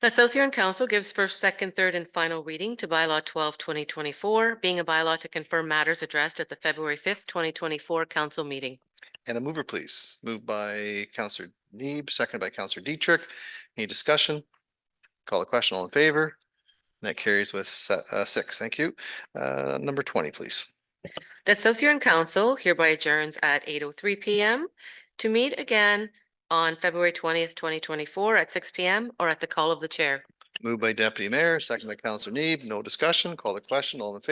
The South Huron Council gives first, second, third, and final reading to bylaw 12/2024, being a bylaw to confirm matters addressed at the February 5th, 2024 council meeting. And a mover, please. Moved by Counselor Neeb, seconded by Counselor Dietrich. Any discussion? Call the question. All in favor? That carries with 6. Thank you. Number 20, please. The South Huron Council hereby adjourns at 8:03 p.m. to meet again on February 20th, 2024 at 6 p.m. or at the call of the chair. Moved by Deputy Mayor, seconded by Counselor Neeb. No discussion. Call the question. All in favor?